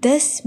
10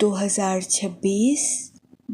2026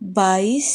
22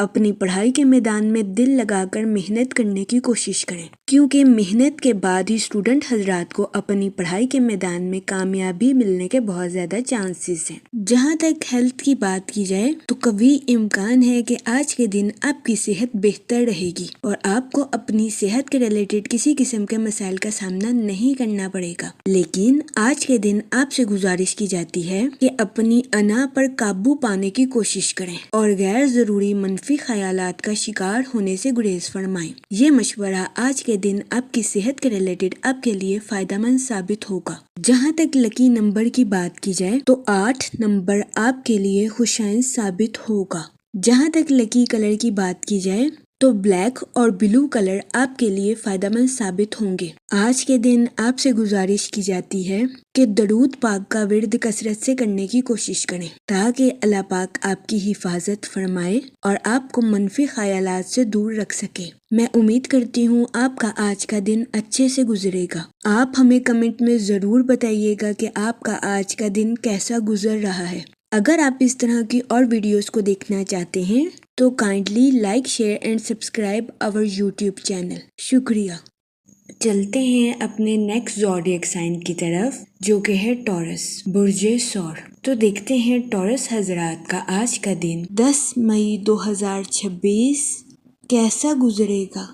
اپنی پڑھائی کے میدان میں دل لگا کر محنت کرنے کی کوشش کریں، کیونکہ محنت کے بعد ہی اسٹوڈنٹ حضرات کو اپنی پڑھائی کے میدان میں کامیابی ملنے کے بہت زیادہ چانسز ہیں۔ جہاں تک ہیلتھ کی بات کی جائے تو قوی امکان ہے کہ آج کے دن آپ کی صحت بہتر رہے گی اور آپ کو اپنی صحت کے ریلیٹڈ کسی قسم کے مسائل کا سامنا نہیں کرنا پڑے گا، لیکن آج کے دن آپ سے گزارش کی جاتی ہے کہ اپنی انا پر قابو پانے کی کوشش کریں اور غیر ضروری منفی خیالات کا شکار ہونے سے گریز فرمائیں۔ یہ مشورہ آج کے دن آپ کی صحت کے ریلیٹڈ آپ کے لیے فائدہ مند ثابت ہوگا۔ جہاں تک لکی نمبر کی بات کی جائے تو 8 نمبر آپ کے لیے خوشائن ثابت ہوگا۔ جہاں تک لکی کلر کی بات کی جائے تو بلیک اور بلو کلر آپ کے لیے فائدہ مند ثابت ہوں گے۔ آج کے دن آپ سے گزارش کی جاتی ہے کہ درود پاک کا ورد کثرت سے کرنے کی کوشش کریں تاکہ اللہ پاک آپ کی حفاظت فرمائے اور آپ کو منفی خیالات سے دور رکھ سکے۔ میں امید کرتی ہوں آپ کا آج کا دن اچھے سے گزرے گا۔ آپ ہمیں کمنٹ میں ضرور بتائیے گا کہ آپ کا آج کا دن کیسا گزر رہا ہے۔ اگر آپ اس طرح کی اور ویڈیوز کو دیکھنا چاہتے ہیں تو kindly like, share and subscribe our YouTube channel. شکریہ۔ چلتے ہیں اپنے نیکسٹ زوڈیک سائن کی طرف جو کہ ہے ٹورس، برج ثور۔ تو دیکھتے ہیں ٹورس حضرات کا آج کا دن 10 مئی 2026 کیسا گزرے گا۔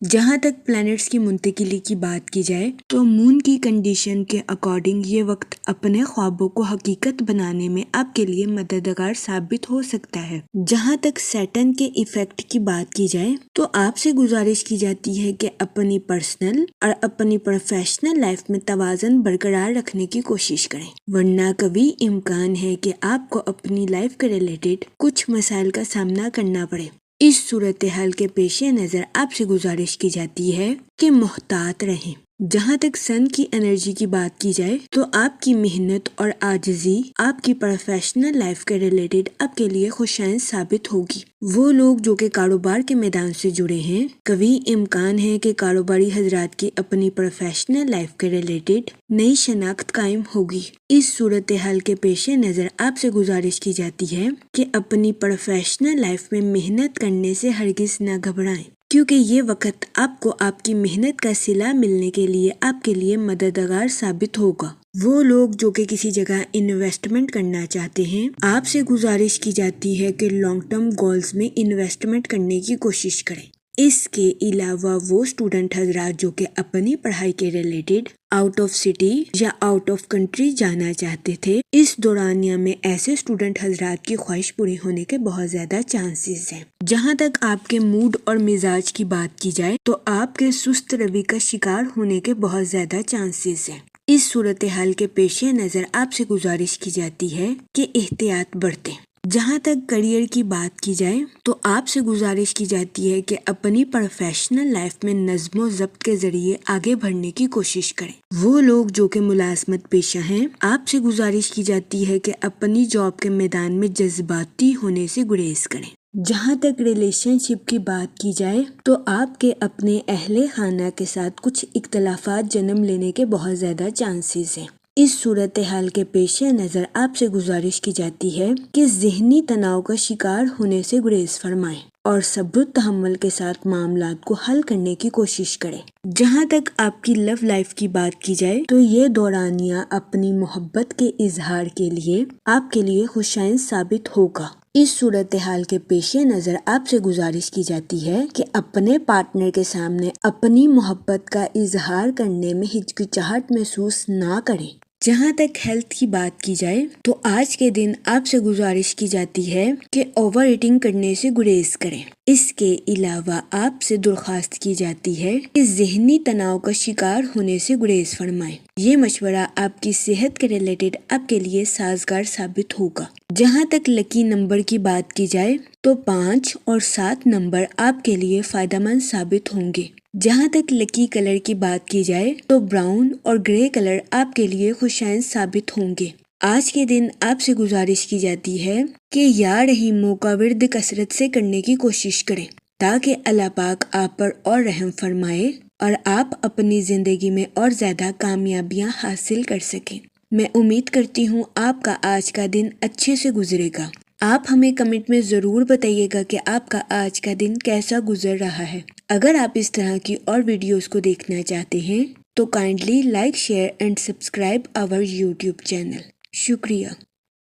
جہاں تک پلانٹس کی منتقلی کی بات کی جائے تو مون کی کنڈیشن کے اکارڈنگ یہ وقت اپنے خوابوں کو حقیقت بنانے میں آپ کے لیے مددگار ثابت ہو سکتا ہے۔ جہاں تک سیٹرن کے ایفیکٹ کی بات کی جائے تو آپ سے گزارش کی جاتی ہے کہ اپنی پرسنل اور اپنی پروفیشنل لائف میں توازن برقرار رکھنے کی کوشش کریں، ورنہ کبھی امکان ہے کہ آپ کو اپنی لائف کے ریلیٹڈ کچھ مسائل کا سامنا کرنا پڑے۔ اس صورتحال کے پیش نظر آپ سے گزارش کی جاتی ہے کہ محتاط رہیں۔ جہاں تک سن کی انرجی کی بات کی جائے تو آپ کی محنت اور عاجزی آپ کی پروفیشنل لائف کے ریلیٹڈ آپ کے لیے خوشائن ثابت ہوگی۔ وہ لوگ جو کہ کاروبار کے میدان سے جڑے ہیں، کبھی امکان ہے کہ کاروباری حضرات کی اپنی پروفیشنل لائف کے ریلیٹڈ نئی شناخت قائم ہوگی۔ اس صورتحال کے پیش نظر آپ سے گزارش کی جاتی ہے کہ اپنی پروفیشنل لائف میں محنت کرنے سے ہرگز نہ گھبرائیں، کیونکہ یہ وقت آپ کو آپ کی محنت کا صلہ ملنے کے لیے آپ کے لیے مددگار ثابت ہوگا۔ وہ لوگ جو کہ کسی جگہ انویسٹمنٹ کرنا چاہتے ہیں، آپ سے گزارش کی جاتی ہے کہ لانگ ٹرم گولز میں انویسٹمنٹ کرنے کی کوشش کریں۔ اس کے علاوہ وہ اسٹوڈنٹ حضرات جو کہ اپنی پڑھائی کے ریلیٹڈ آؤٹ آف سٹی یا آؤٹ آف کنٹری جانا چاہتے تھے، اس دورانیہ میں ایسے اسٹوڈنٹ حضرات کی خواہش پوری ہونے کے بہت زیادہ چانسز ہیں۔ جہاں تک آپ کے موڈ اور مزاج کی بات کی جائے تو آپ کے سست روی کا شکار ہونے کے بہت زیادہ چانسز ہیں۔ اس صورتحال کے پیش نظر آپ سے گزارش کی جاتی ہے کہ احتیاط برتیں۔ جہاں تک کریئر کی بات کی جائے تو آپ سے گزارش کی جاتی ہے کہ اپنی پروفیشنل لائف میں نظم و ضبط کے ذریعے آگے بڑھنے کی کوشش کریں۔ وہ لوگ جو کہ ملازمت پیشہ ہیں، آپ سے گزارش کی جاتی ہے کہ اپنی جاب کے میدان میں جذباتی ہونے سے گریز کریں۔ جہاں تک ریلیشن شپ کی بات کی جائے تو آپ کے اپنے اہل خانہ کے ساتھ کچھ اختلافات جنم لینے کے بہت زیادہ چانسز ہیں۔ اس صورتحال کے پیش نظر آپ سے گزارش کی جاتی ہے کہ ذہنی تناؤ کا شکار ہونے سے گریز فرمائیں اور صبر و تحمل کے ساتھ معاملات کو حل کرنے کی کوشش کریں۔ جہاں تک آپ کی لو لائف کی بات کی جائے تو یہ دورانیہ اپنی محبت کے اظہار کے لیے آپ کے لیے خوشائن ثابت ہوگا۔ اس صورتحال کے پیش نظر آپ سے گزارش کی جاتی ہے کہ اپنے پارٹنر کے سامنے اپنی محبت کا اظہار کرنے میں ہچکچاہٹ محسوس نہ کریں۔ جہاں تک ہیلتھ کی بات کی جائے تو آج کے دن آپ سے گزارش کی جاتی ہے کہ اوور ایٹنگ کرنے سے گریز کریں۔ اس کے علاوہ آپ سے درخواست کی جاتی ہے کہ ذہنی تناؤ کا شکار ہونے سے گریز فرمائیں۔ یہ مشورہ آپ کی صحت کے ریلیٹڈ آپ کے لیے سازگار ثابت ہوگا۔ جہاں تک لکی نمبر کی بات کی جائے تو 5 اور 7 نمبر آپ کے لیے فائدہ مند ثابت ہوں گے۔ جہاں تک لکی کلر کی بات کی جائے تو براؤن اور گرے کلر آپ کے لیے خوشائن ثابت ہوں گے۔ آج کے دن آپ سے گزارش کی جاتی ہے کہ یا رحیموں کا ورد کثرت سے کرنے کی کوشش کریں تاکہ اللہ پاک آپ پر اور رحم فرمائے اور آپ اپنی زندگی میں اور زیادہ کامیابیاں حاصل کر سکیں۔ میں امید کرتی ہوں آپ کا آج کا دن اچھے سے گزرے گا۔ آپ ہمیں کمنٹ میں ضرور بتائیے گا کہ آپ کا آج کا دن کیسا گزر رہا ہے۔ اگر آپ اس طرح کی اور ویڈیوز کو دیکھنا چاہتے ہیں تو kindly like share and subscribe our YouTube channel. شکریہ۔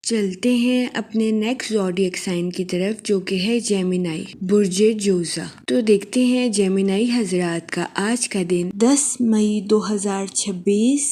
چلتے ہیں اپنے نیکسٹ زوڈیک سائن کی طرف جو کہ ہے جیمینائی، برج جوزا۔ تو دیکھتے ہیں جیمینائی حضرات کا آج کا دن 10 مئی 2026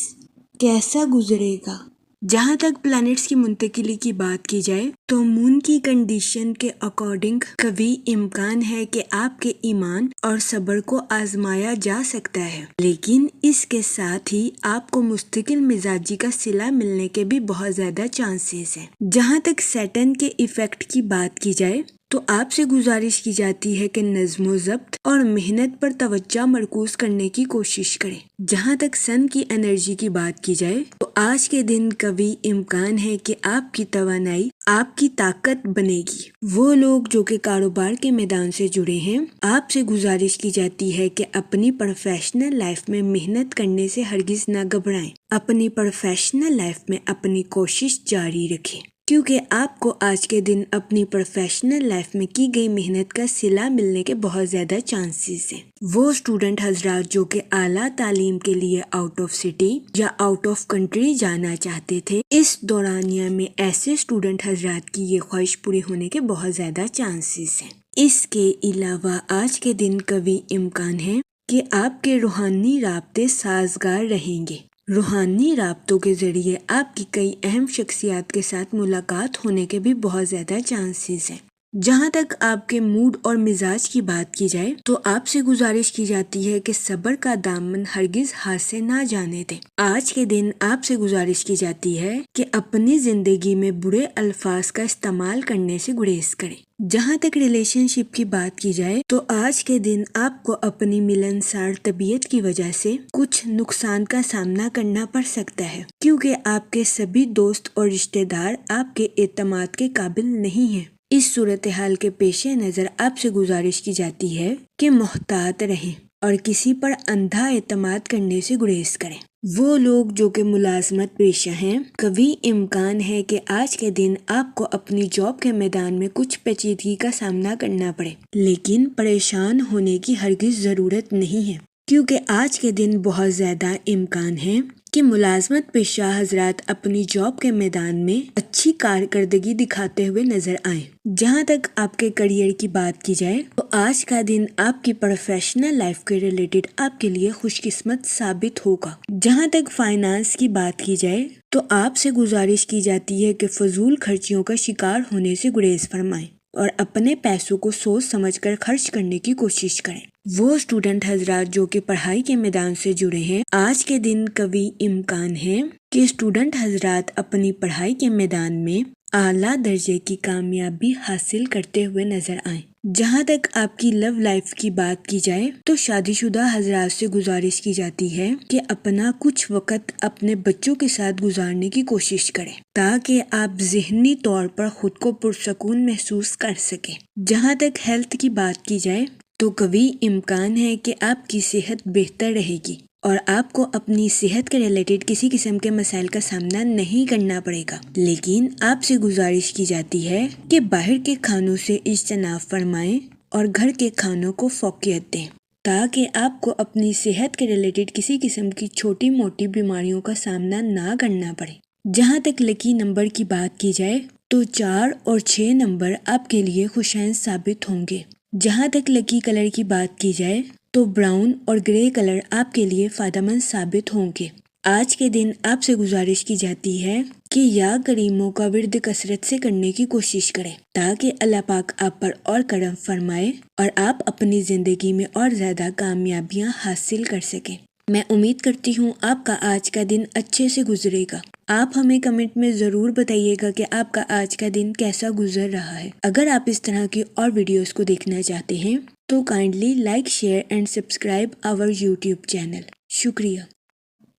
کیسا گزرے گا۔ جہاں تک پلانٹس کی منتقلی کی بات کی جائے تو مون کی کنڈیشن کے اکارڈنگ قوی امکان ہے کہ آپ کے ایمان اور صبر کو آزمایا جا سکتا ہے، لیکن اس کے ساتھ ہی آپ کو مستقل مزاجی کا صلہ ملنے کے بھی بہت زیادہ چانسز ہیں۔ جہاں تک سیٹرن کے ایفیکٹ کی بات کی جائے تو آپ سے گزارش کی جاتی ہے کہ نظم و ضبط اور محنت پر توجہ مرکوز کرنے کی کوشش کریں۔ جہاں تک سن کی انرجی کی بات کی جائے تو آج کے دن قوی امکان ہے کہ آپ کی توانائی آپ کی طاقت بنے گی۔ وہ لوگ جو کہ کاروبار کے میدان سے جڑے ہیں، آپ سے گزارش کی جاتی ہے کہ اپنی پروفیشنل لائف میں محنت کرنے سے ہرگز نہ گھبرائیں۔ اپنی پروفیشنل لائف میں اپنی کوشش جاری رکھیں، کیونکہ آپ کو آج کے دن اپنی پروفیشنل لائف میں کی گئی محنت کا صلہ ملنے کے بہت زیادہ چانسز ہیں۔ وہ اسٹوڈنٹ حضرات جو کہ اعلیٰ تعلیم کے لیے آؤٹ آف سٹی یا آؤٹ آف کنٹری جانا چاہتے تھے، اس دورانیہ میں ایسے اسٹوڈنٹ حضرات کی یہ خواہش پوری ہونے کے بہت زیادہ چانسز ہیں۔ اس کے علاوہ آج کے دن قوی امکان ہے کہ آپ کے روحانی رابطے سازگار رہیں گے۔ روحانی رابطوں کے ذریعے آپ کی کئی اہم شخصیات کے ساتھ ملاقات ہونے کے بھی بہت زیادہ چانسز ہیں۔ جہاں تک آپ کے موڈ اور مزاج کی بات کی جائے تو آپ سے گزارش کی جاتی ہے کہ صبر کا دامن ہرگز ہاتھ سے نہ جانے دیں۔ آج کے دن آپ سے گزارش کی جاتی ہے کہ اپنی زندگی میں برے الفاظ کا استعمال کرنے سے گریز کریں۔ جہاں تک ریلیشن شپ کی بات کی جائے تو آج کے دن آپ کو اپنی ملنسار طبیعت کی وجہ سے کچھ نقصان کا سامنا کرنا پڑ سکتا ہے، کیونکہ آپ کے سبھی دوست اور رشتہ دار آپ کے اعتماد کے قابل نہیں ہیں۔ اس صورتحال کے پیش نظر آپ سے گزارش کی جاتی ہے کہ محتاط رہیں اور کسی پر اندھا اعتماد کرنے سے گریز کریں۔ وہ لوگ جو کہ ملازمت پیشہ ہیں، قوی امکان ہے کہ آج کے دن آپ کو اپنی جاب کے میدان میں کچھ پیچیدگی کا سامنا کرنا پڑے، لیکن پریشان ہونے کی ہرگز ضرورت نہیں ہے، کیونکہ آج کے دن بہت زیادہ امکان ہے کہ ملازمت پیشہ حضرات اپنی جاب کے میدان میں اچھی کارکردگی دکھاتے ہوئے نظر آئیں۔ جہاں تک آپ کے کریئر کی بات کی جائے تو آج کا دن آپ کی پروفیشنل لائف کے ریلیٹڈ آپ کے لیے خوش قسمت ثابت ہوگا۔ جہاں تک فائنانس کی بات کی جائے تو آپ سے گزارش کی جاتی ہے کہ فضول خرچیوں کا شکار ہونے سے گریز فرمائیں اور اپنے پیسوں کو سوچ سمجھ کر خرچ کرنے کی کوشش کریں۔ وہ اسٹوڈنٹ حضرات جو کہ پڑھائی کے میدان سے جڑے ہیں، آج کے دن قوی امکان ہے کہ اسٹوڈنٹ حضرات اپنی پڑھائی کے میدان میں اعلیٰ درجے کی کامیابی حاصل کرتے ہوئے نظر آئیں۔ جہاں تک آپ کی لو لائف کی بات کی جائے تو شادی شدہ حضرات سے گزارش کی جاتی ہے کہ اپنا کچھ وقت اپنے بچوں کے ساتھ گزارنے کی کوشش کریں تاکہ آپ ذہنی طور پر خود کو پرسکون محسوس کر سکیں۔ جہاں تک ہیلتھ کی بات کی جائے تو قوی امکان ہے کہ آپ کی صحت بہتر رہے گی اور آپ کو اپنی صحت کے ریلیٹڈ کسی قسم کے مسائل کا سامنا نہیں کرنا پڑے گا، لیکن آپ سے گزارش کی جاتی ہے کہ باہر کے کھانوں سے اجتناب فرمائیں اور گھر کے کھانوں کو فوقیت دیں تاکہ آپ کو اپنی صحت کے ریلیٹڈ کسی قسم کی چھوٹی موٹی بیماریوں کا سامنا نہ کرنا پڑے۔ جہاں تک لکی نمبر کی بات کی جائے تو 4 اور 6 نمبر آپ کے لیے خوشائن ثابت ہوں گے۔ جہاں تک لکی کلر کی بات کی جائے تو براؤن اور گرے کلر آپ کے لیے فائدہ مند ثابت ہوں گے۔ آج کے دن آپ سے گزارش کی جاتی ہے کہ یا کریموں کا ورد کثرت سے کرنے کی کوشش کریں تاکہ اللہ پاک آپ پر اور کرم فرمائے اور آپ اپنی زندگی میں اور زیادہ کامیابیاں حاصل کر سکیں۔ میں امید کرتی ہوں آپ کا آج کا دن اچھے سے گزرے گا۔ آپ ہمیں کمنٹ میں ضرور بتائیے گا کہ آپ کا آج کا دن کیسا گزر رہا ہے۔ اگر آپ اس طرح کی اور ویڈیوز کو دیکھنا چاہتے ہیں تو kindly like share and subscribe our YouTube channel. شکریہ۔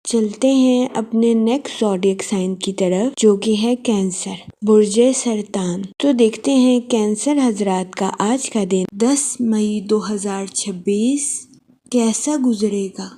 چلتے ہیں اپنے نیکسٹ زوڈیک سائن کی طرف جو کہ ہے کینسر، برج سرطان۔ تو دیکھتے ہیں کینسر حضرات کا آج کا دن 10 مئی 2026 کیسا گزرے گا۔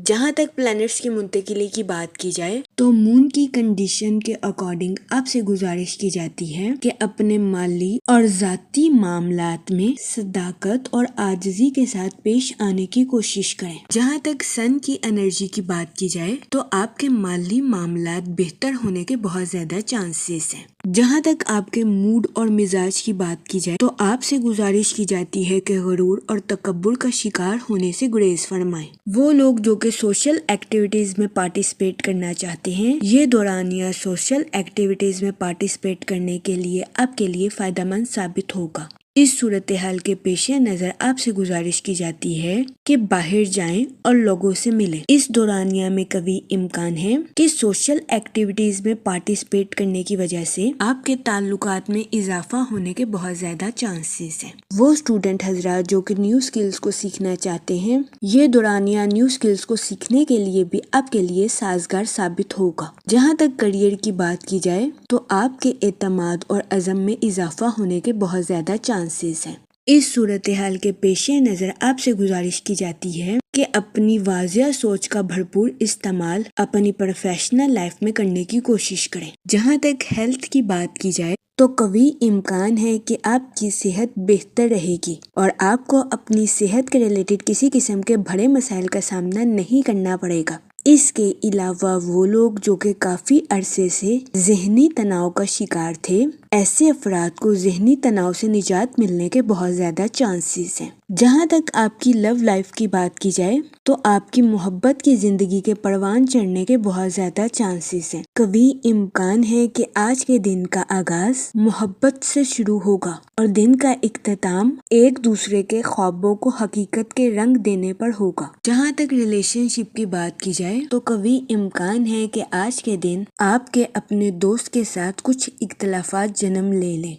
جہاں تک پلانٹس کی منتقلی کی بات کی جائے تو مون کی کنڈیشن کے اکارڈنگ آپ سے گزارش کی جاتی ہے کہ اپنے مالی اور ذاتی معاملات میں صداقت اور عاجزی کے ساتھ پیش آنے کی کوشش کریں۔ جہاں تک سن کی انرجی کی بات کی جائے تو آپ کے مالی معاملات بہتر ہونے کے بہت زیادہ چانسز ہیں۔ جہاں تک آپ کے موڈ اور مزاج کی بات کی جائے تو آپ سے گزارش کی جاتی ہے کہ غرور اور تکبر کا شکار ہونے سے گریز فرمائیں۔ وہ لوگ جو کہ سوشل ایکٹیویٹیز میں پارٹیسپیٹ کرنا چاہتے ہیں، یہ دورانیہ سوشل ایکٹیویٹیز میں پارٹیسپیٹ کرنے کے لیے آپ کے لیے فائدہ مند ثابت ہوگا۔ اس صورتحال کے پیش نظر آپ سے گزارش کی جاتی ہے کہ باہر جائیں اور لوگوں سے ملیں۔ اس دورانیہ میں کبھی امکان ہے کہ سوشل ایکٹیویٹیز میں پارٹیسپیٹ کرنے کی وجہ سے آپ کے تعلقات میں اضافہ ہونے کے بہت زیادہ چانسز ہیں۔ وہ اسٹوڈنٹ حضرات جو کہ نیو اسکلز کو سیکھنا چاہتے ہیں، یہ دورانیہ نیو اسکلز کو سیکھنے کے لیے بھی آپ کے لیے سازگار ثابت ہوگا۔ جہاں تک کریئر کی بات کی جائے تو آپ کے اعتماد اور عزم میں اضافہ ہونے کے بہت زیادہ چانسز ہیں۔ اس صورتحال کے پیش نظر آپ سے گزارش کی جاتی ہے کہ اپنی واضح سوچ کا بھرپور استعمال اپنی پروفیشنل لائف میں کرنے کی کوشش کریں۔ جہاں تک ہیلتھ کی بات کی جائے تو قوی امکان ہے کہ آپ کی صحت بہتر رہے گی اور آپ کو اپنی صحت کے ریلیٹڈ کسی قسم کے بڑے مسائل کا سامنا نہیں کرنا پڑے گا۔ اس کے علاوہ وہ لوگ جو کہ کافی عرصے سے ذہنی تناؤ کا شکار تھے، ایسے افراد کو ذہنی تناؤ سے نجات ملنے کے بہت زیادہ چانسز ہیں۔ جہاں تک آپ کی لو لائف کی بات کی جائے تو آپ کی محبت کی زندگی کے پروان چڑھنے کے بہت زیادہ چانسز ہیں۔ کبھی امکان ہے کہ آج کے دن کا آغاز محبت سے شروع ہوگا اور دن کا اختتام ایک دوسرے کے خوابوں کو حقیقت کے رنگ دینے پر ہوگا۔ جہاں تک ریلیشن شپ کی بات کی جائے تو کبھی امکان ہے کہ آج کے دن آپ کے اپنے دوست کے ساتھ کچھ اختلافات جنم لے لیں۔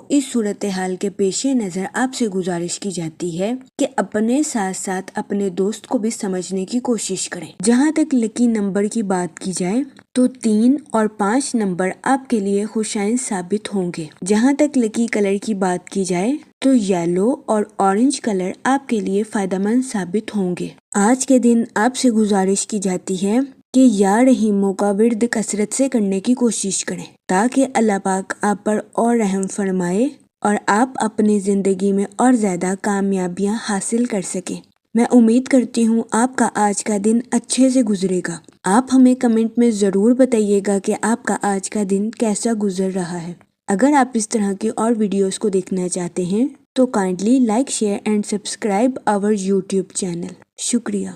اس صورتحال کے پیش نظر آپ سے گزارش کی جاتی ہے کہ اپنے ساتھ ساتھ اپنے دوست کو بھی سمجھنے کی کوشش کریں۔ جہاں تک لکی نمبر کی بات کی جائے تو 3 اور 5 نمبر آپ کے لیے خوشائن ثابت ہوں گے۔ جہاں تک لکی کلر کی بات کی جائے تو یلو اور اورنج کلر آپ کے لیے فائدہ مند ثابت ہوں گے۔ آج کے دن آپ سے گزارش کی جاتی ہے کہ یا رحیموں کا ورد کثرت سے کرنے کی کوشش کریں تاکہ اللہ پاک آپ پر اور رحم فرمائے اور آپ اپنی زندگی میں اور زیادہ کامیابیاں حاصل کر سکیں۔ میں امید کرتی ہوں آپ کا آج کا دن اچھے سے گزرے گا۔ آپ ہمیں کمنٹ میں ضرور بتائیے گا کہ آپ کا آج کا دن کیسا گزر رہا ہے۔ اگر آپ اس طرح کی اور ویڈیوز کو دیکھنا چاہتے ہیں تو kindly like share and subscribe our YouTube channel. شکریہ۔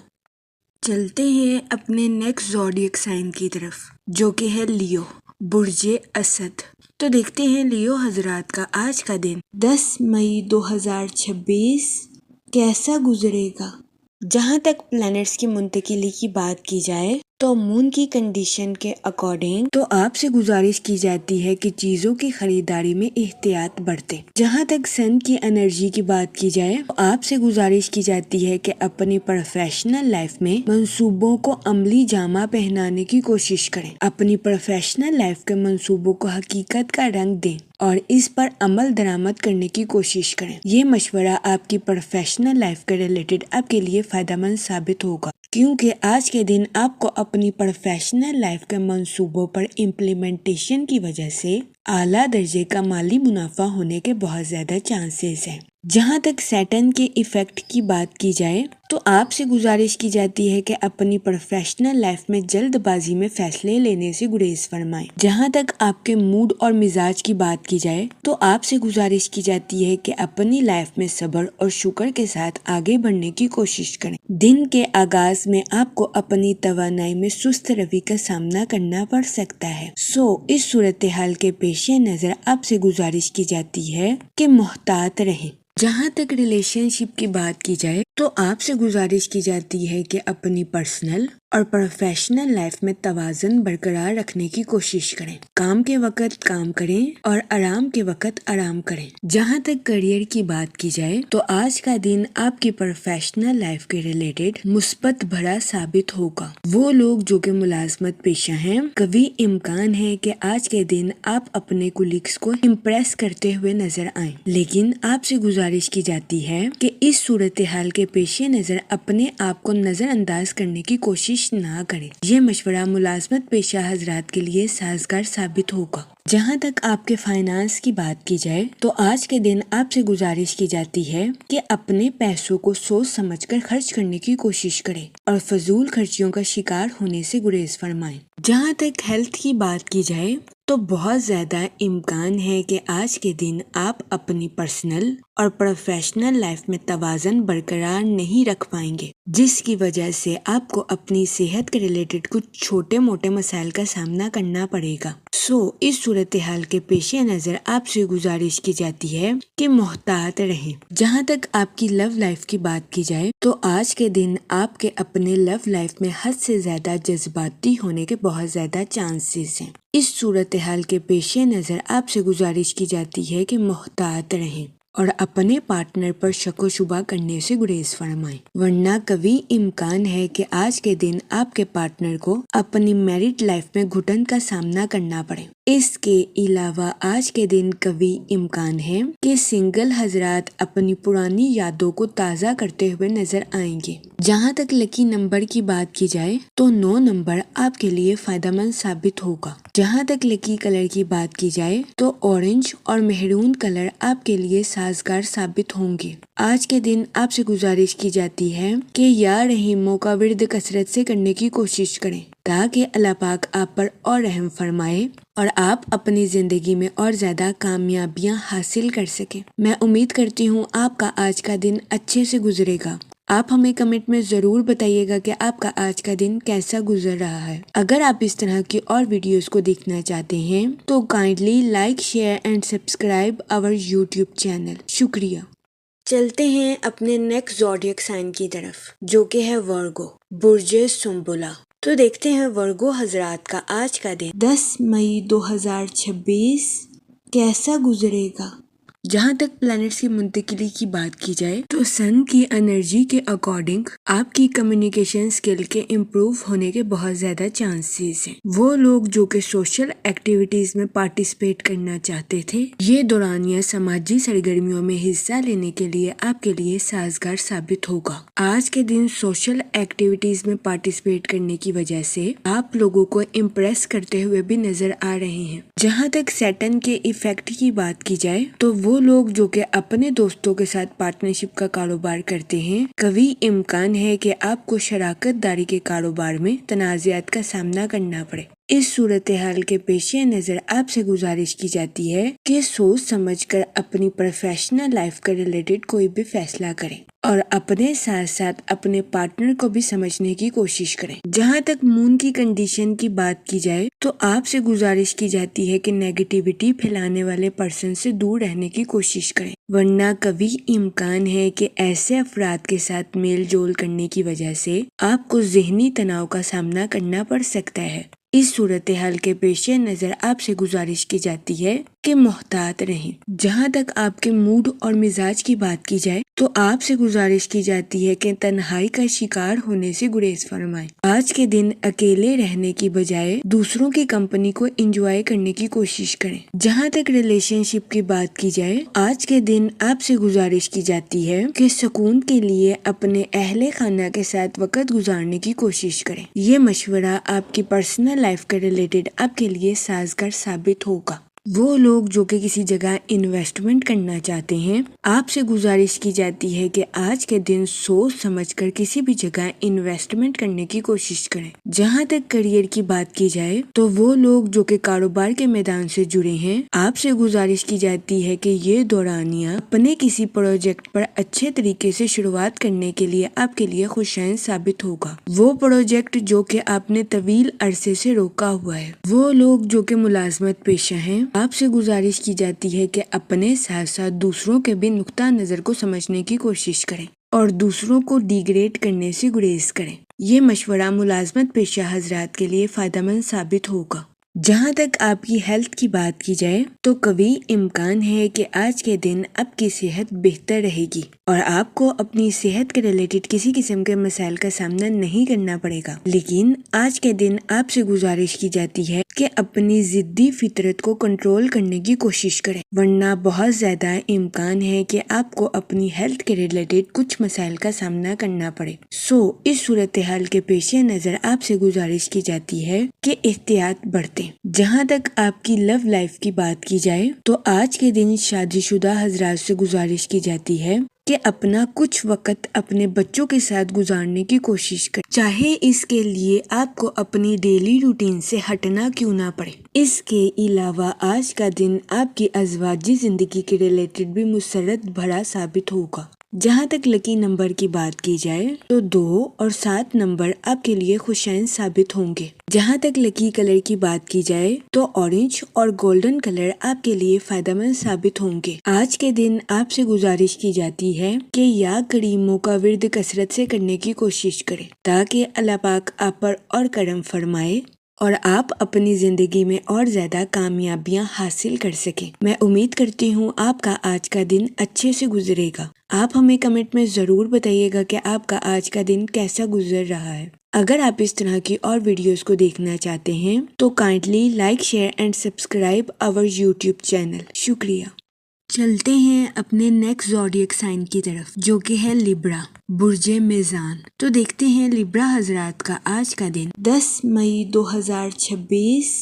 چلتے ہیں اپنے نیکسٹ زوڈیک سائن کی طرف جو کہ ہے لیو، برج اسد۔ تو دیکھتے ہیں لیو حضرات کا آج کا دن 10 مئی 2026 کیسا گزرے گا۔ جہاں تک پلانٹس کی منتقلی کی بات کی جائے تو مون کی کنڈیشن کے اکارڈنگ تو آپ سے گزارش کی جاتی ہے کہ چیزوں کی خریداری میں احتیاط برتیں۔ جہاں تک سن کی انرجی کی بات کی جائے تو آپ سے گزارش کی جاتی ہے کہ اپنی پروفیشنل لائف میں منصوبوں کو عملی جامہ پہنانے کی کوشش کریں۔ اپنی پروفیشنل لائف کے منصوبوں کو حقیقت کا رنگ دیں اور اس پر عمل درآمد کرنے کی کوشش کریں۔ یہ مشورہ آپ کی پروفیشنل لائف کے ریلیٹڈ آپ کے لیے فائدہ مند ثابت ہوگا کیونکہ آج کے دن آپ کو اپنی پروفیشنل لائف کے منصوبوں پر امپلیمنٹیشن کی وجہ سے اعلیٰ درجے کا مالی منافع ہونے کے بہت زیادہ چانسز ہیں۔ جہاں تک سیٹرن کے ایفیکٹ کی بات کی جائے تو آپ سے گزارش کی جاتی ہے کہ اپنی پروفیشنل لائف میں جلد بازی میں فیصلے لینے سے گریز فرمائیں۔ جہاں تک آپ کے موڈ اور مزاج کی بات کی جائے تو آپ سے گزارش کی جاتی ہے کہ اپنی لائف میں صبر اور شکر کے ساتھ آگے بڑھنے کی کوشش کریں۔ دن کے آغاز میں آپ کو اپنی توانائی میں سست روی کا سامنا کرنا پڑ سکتا ہے۔ اس صورتحال کے پیش نظر آپ سے گزارش کی جاتی ہے کہ محتاط رہیں۔ جہاں تک ریلیشن شپ کی بات کی جائے تو آپ سے گزارش کی جاتی ہے کہ اپنی پرسنل اور پروفیشنل لائف میں توازن برقرار رکھنے کی کوشش کریں۔ کام کے وقت کام کریں اور آرام کے وقت آرام کریں۔ جہاں تک کیریئر کی بات کی جائے تو آج کا دن آپ کی پروفیشنل لائف کے ریلیٹڈ مثبت بھرا ثابت ہوگا۔ وہ لوگ جو کہ ملازمت پیشہ ہیں، کبھی امکان ہے کہ آج کے دن آپ اپنے کولیگز کو امپریس کرتے ہوئے نظر آئیں، لیکن آپ سے گزارش کی جاتی ہے کہ اس صورتحال کے پیش نظر اپنے آپ کو نظر انداز کرنے کی کوشش نہ کریں۔ یہ مشورہ ملازمت پیشہ حضرات کے لیے سازگار ثابت ہوگا۔ جہاں تک آپ کے فائنانس کی بات کی جائے تو آج کے دن آپ سے گزارش کی جاتی ہے کہ اپنے پیسوں کو سوچ سمجھ کر خرچ کرنے کی کوشش کریں اور فضول خرچیوں کا شکار ہونے سے گریز فرمائیں۔ جہاں تک ہیلتھ کی بات کی جائے تو بہت زیادہ امکان ہے کہ آج کے دن آپ اپنی پرسنل اور پروفیشنل لائف میں توازن برقرار نہیں رکھ پائیں گے، جس کی وجہ سے آپ کو اپنی صحت کے ریلیٹڈ کچھ چھوٹے موٹے مسائل کا سامنا کرنا پڑے گا۔ اس صورتحال کے پیش نظر آپ سے گزارش کی جاتی ہے کہ محتاط رہیں۔ جہاں تک آپ کی لو لائف کی بات کی جائے تو آج کے دن آپ کے اپنے لو لائف میں حد سے زیادہ جذباتی ہونے کے بہت زیادہ چانسز ہیں۔ اس صورتحال کے پیش نظر آپ سے گزارش کی جاتی ہے کہ محتاط رہیں اور اپنے پارٹنر پر شک و شبہ کرنے سے گریز فرمائیں، ورنہ کبھی امکان ہے کہ آج کے دن آپ کے پارٹنر کو اپنی میرڈ لائف میں گھٹن کا سامنا کرنا پڑے۔ اس کے علاوہ آج کے دن کبھی امکان ہے کہ سنگل حضرات اپنی پرانی یادوں کو تازہ کرتے ہوئے نظر آئیں گے۔ جہاں تک لکی نمبر کی بات کی جائے تو 9 نمبر آپ کے لیے فائدہ مند ثابت ہوگا۔ جہاں تک لکی کلر کی بات کی جائے تو اورنج اور مہرون کلر آپ کے لیے سازگار ثابت ہوں گے۔ آج کے دن آپ سے گزارش کی جاتی ہے کہ یا رحیموں کا ورد کثرت سے کرنے کی کوشش کریں تاکہ اللہ پاک آپ پر اور رحم فرمائے اور آپ اپنی زندگی میں اور زیادہ کامیابیاں حاصل کر سکیں۔ میں امید کرتی ہوں آپ کا آج کا دن اچھے سے گزرے گا۔ آپ ہمیں کمنٹ میں ضرور بتائیے گا کہ آپ کا آج کا دن کیسا گزر رہا ہے۔ اگر آپ اس طرح کی اور ویڈیوز کو دیکھنا چاہتے ہیں تو kindly like, share and subscribe our YouTube channel. شکریہ۔ چلتے ہیں اپنے نیکسٹ زوڈیک سائن کی طرف جو کہ ہے ورگو، برج سنبلہ۔ تو دیکھتے ہیں ورگو حضرات کا آج کا دن 10 مئی 2026 کیسا گزرے گا۔ جہاں تک پلانٹس کی منتقلی کی بات کی جائے تو سن کی انرجی کے اکارڈنگ آپ کی کمیونیکیشن اسکل کے امپروو ہونے کے بہت زیادہ چانسز ہیں۔ وہ لوگ جو کہ سوشل ایکٹیویٹیز میں پارٹیسپیٹ کرنا چاہتے تھے، یہ دورانیہ سماجی سرگرمیوں میں حصہ لینے کے لیے آپ کے لیے سازگار ثابت ہوگا۔ آج کے دن سوشل ایکٹیویٹیز میں پارٹیسپیٹ کرنے کی وجہ سے آپ لوگوں کو امپریس کرتے ہوئے بھی نظر آ رہے ہیں۔ جہاں تک سیٹن کے ایفیکٹ کی بات کی جائے تو وہ لوگ جو کہ اپنے دوستوں کے ساتھ پارٹنرشپ کا کاروبار کرتے ہیں، کبھی امکان ہے کہ آپ کو شراکت داری کے کاروبار میں تنازعات کا سامنا کرنا پڑے۔ اس صورتحال کے پیش نظر آپ سے گزارش کی جاتی ہے کہ سوچ سمجھ کر اپنی پروفیشنل لائف کا ریلیٹڈ کوئی بھی فیصلہ کریں اور اپنے ساتھ ساتھ اپنے پارٹنر کو بھی سمجھنے کی کوشش کریں۔ جہاں تک مون کی کنڈیشن کی بات کی جائے تو آپ سے گزارش کی جاتی ہے کہ نیگیٹیوٹی پھیلانے والے پرسن سے دور رہنے کی کوشش کریں، ورنہ کبھی امکان ہے کہ ایسے افراد کے ساتھ میل جول کرنے کی وجہ سے آپ کو ذہنی تناؤ کا سامنا کرنا پڑ سکتا ہے۔ اس صورتحال کے پیش نظر آپ سے گزارش کی جاتی ہے کہ محتاط رہیں۔ جہاں تک آپ کے موڈ اور مزاج کی بات کی جائے تو آپ سے گزارش کی جاتی ہے کہ تنہائی کا شکار ہونے سے گریز فرمائیں۔ آج کے دن اکیلے رہنے کی بجائے دوسروں کی کمپنی کو انجوائے کرنے کی کوشش کریں۔ جہاں تک ریلیشن شپ کی بات کی جائے آج کے دن آپ سے گزارش کی جاتی ہے کہ سکون کے لیے اپنے اہل خانہ کے ساتھ وقت گزارنے کی کوشش کریں۔ یہ مشورہ آپ کی پرسنل لائف کے ریلیٹڈ آپ کے لیے سازگار ثابت ہوگا۔ وہ لوگ جو کہ کسی جگہ انویسٹمنٹ کرنا چاہتے ہیں، آپ سے گزارش کی جاتی ہے کہ آج کے دن سوچ سمجھ کر کسی بھی جگہ انویسٹمنٹ کرنے کی کوشش کریں۔ جہاں تک کیریئر کی بات کی جائے تو وہ لوگ جو کہ کاروبار کے میدان سے جڑے ہیں، آپ سے گزارش کی جاتی ہے کہ یہ دورانیہ اپنے کسی پروجیکٹ پر اچھے طریقے سے شروعات کرنے کے لیے آپ کے لیے خوشائن ثابت ہوگا۔ وہ پروجیکٹ جو کہ آپ نے طویل عرصے سے روکا ہوا ہے۔ وہ لوگ جو کہ ملازمت پیشہ ہیں، آپ سے گزارش کی جاتی ہے کہ اپنے ساتھ ساتھ دوسروں کے بھی نقطہ نظر کو سمجھنے کی کوشش کریں۔ اور دوسروں کو ڈیگریڈ کرنے سے گریز کریں۔ یہ مشورہ ملازمت پیشہ حضرات کے لیے فائدہ مند ثابت ہوگا۔ جہاں تک آپ کی ہیلتھ کی بات کی جائے تو قوی امکان ہے کہ آج کے دن آپ کی صحت بہتر رہے گی اور آپ کو اپنی صحت کے ریلیٹڈ کسی قسم کے مسائل کا سامنا نہیں کرنا پڑے گا، لیکن آج کے دن آپ سے گزارش کی جاتی ہے کہ اپنی ضدی فطرت کو کنٹرول کرنے کی کوشش کریں، ورنہ بہت زیادہ امکان ہے کہ آپ کو اپنی ہیلتھ کے ریلیٹڈ کچھ مسائل کا سامنا کرنا پڑے۔ اس صورتحال کے پیش نظر آپ سے گزارش کی جاتی ہے کہ احتیاط برتیں۔ جہاں تک آپ کی لو لائف کی بات کی جائے تو آج کے دن شادی شدہ حضرات سے گزارش کی جاتی ہے کہ اپنا کچھ وقت اپنے بچوں کے ساتھ گزارنے کی کوشش کریں، چاہے اس کے لیے آپ کو اپنی ڈیلی روٹین سے ہٹنا کیوں نہ پڑے۔ اس کے علاوہ آج کا دن آپ کی ازواجی زندگی کے ریلیٹڈ بھی مسرت بھرا ثابت ہوگا۔ جہاں تک لکی نمبر کی بات کی جائے تو 2 اور 7 نمبر آپ کے لیے خوشائن ثابت ہوں گے۔ جہاں تک لکی کلر کی بات کی جائے تو اورنج اور گولڈن کلر آپ کے لیے فائدہ مند ثابت ہوں گے۔ آج کے دن آپ سے گزارش کی جاتی ہے کہ یا کریموں کا ورد کثرت سے کرنے کی کوشش کریں تاکہ اللہ پاک آپ پر اور کرم فرمائے اور آپ اپنی زندگی میں اور زیادہ کامیابیاں حاصل کر سکیں۔ میں امید کرتی ہوں آپ کا آج کا دن اچھے سے گزرے گا۔ آپ ہمیں کمنٹ میں ضرور بتائیے گا کہ آپ کا آج کا دن کیسا گزر رہا ہے۔ اگر آپ اس طرح کی اور ویڈیوز کو دیکھنا چاہتے ہیں تو kindly like, share and subscribe our YouTube channel. شکریہ۔ چلتے ہیں اپنے نیکسٹ زوڈیک سائن کی طرف جو کہ ہے لیبرا، برج میزان۔ تو دیکھتے ہیں لیبرا حضرات کا آج کا دن 10 مئی 2026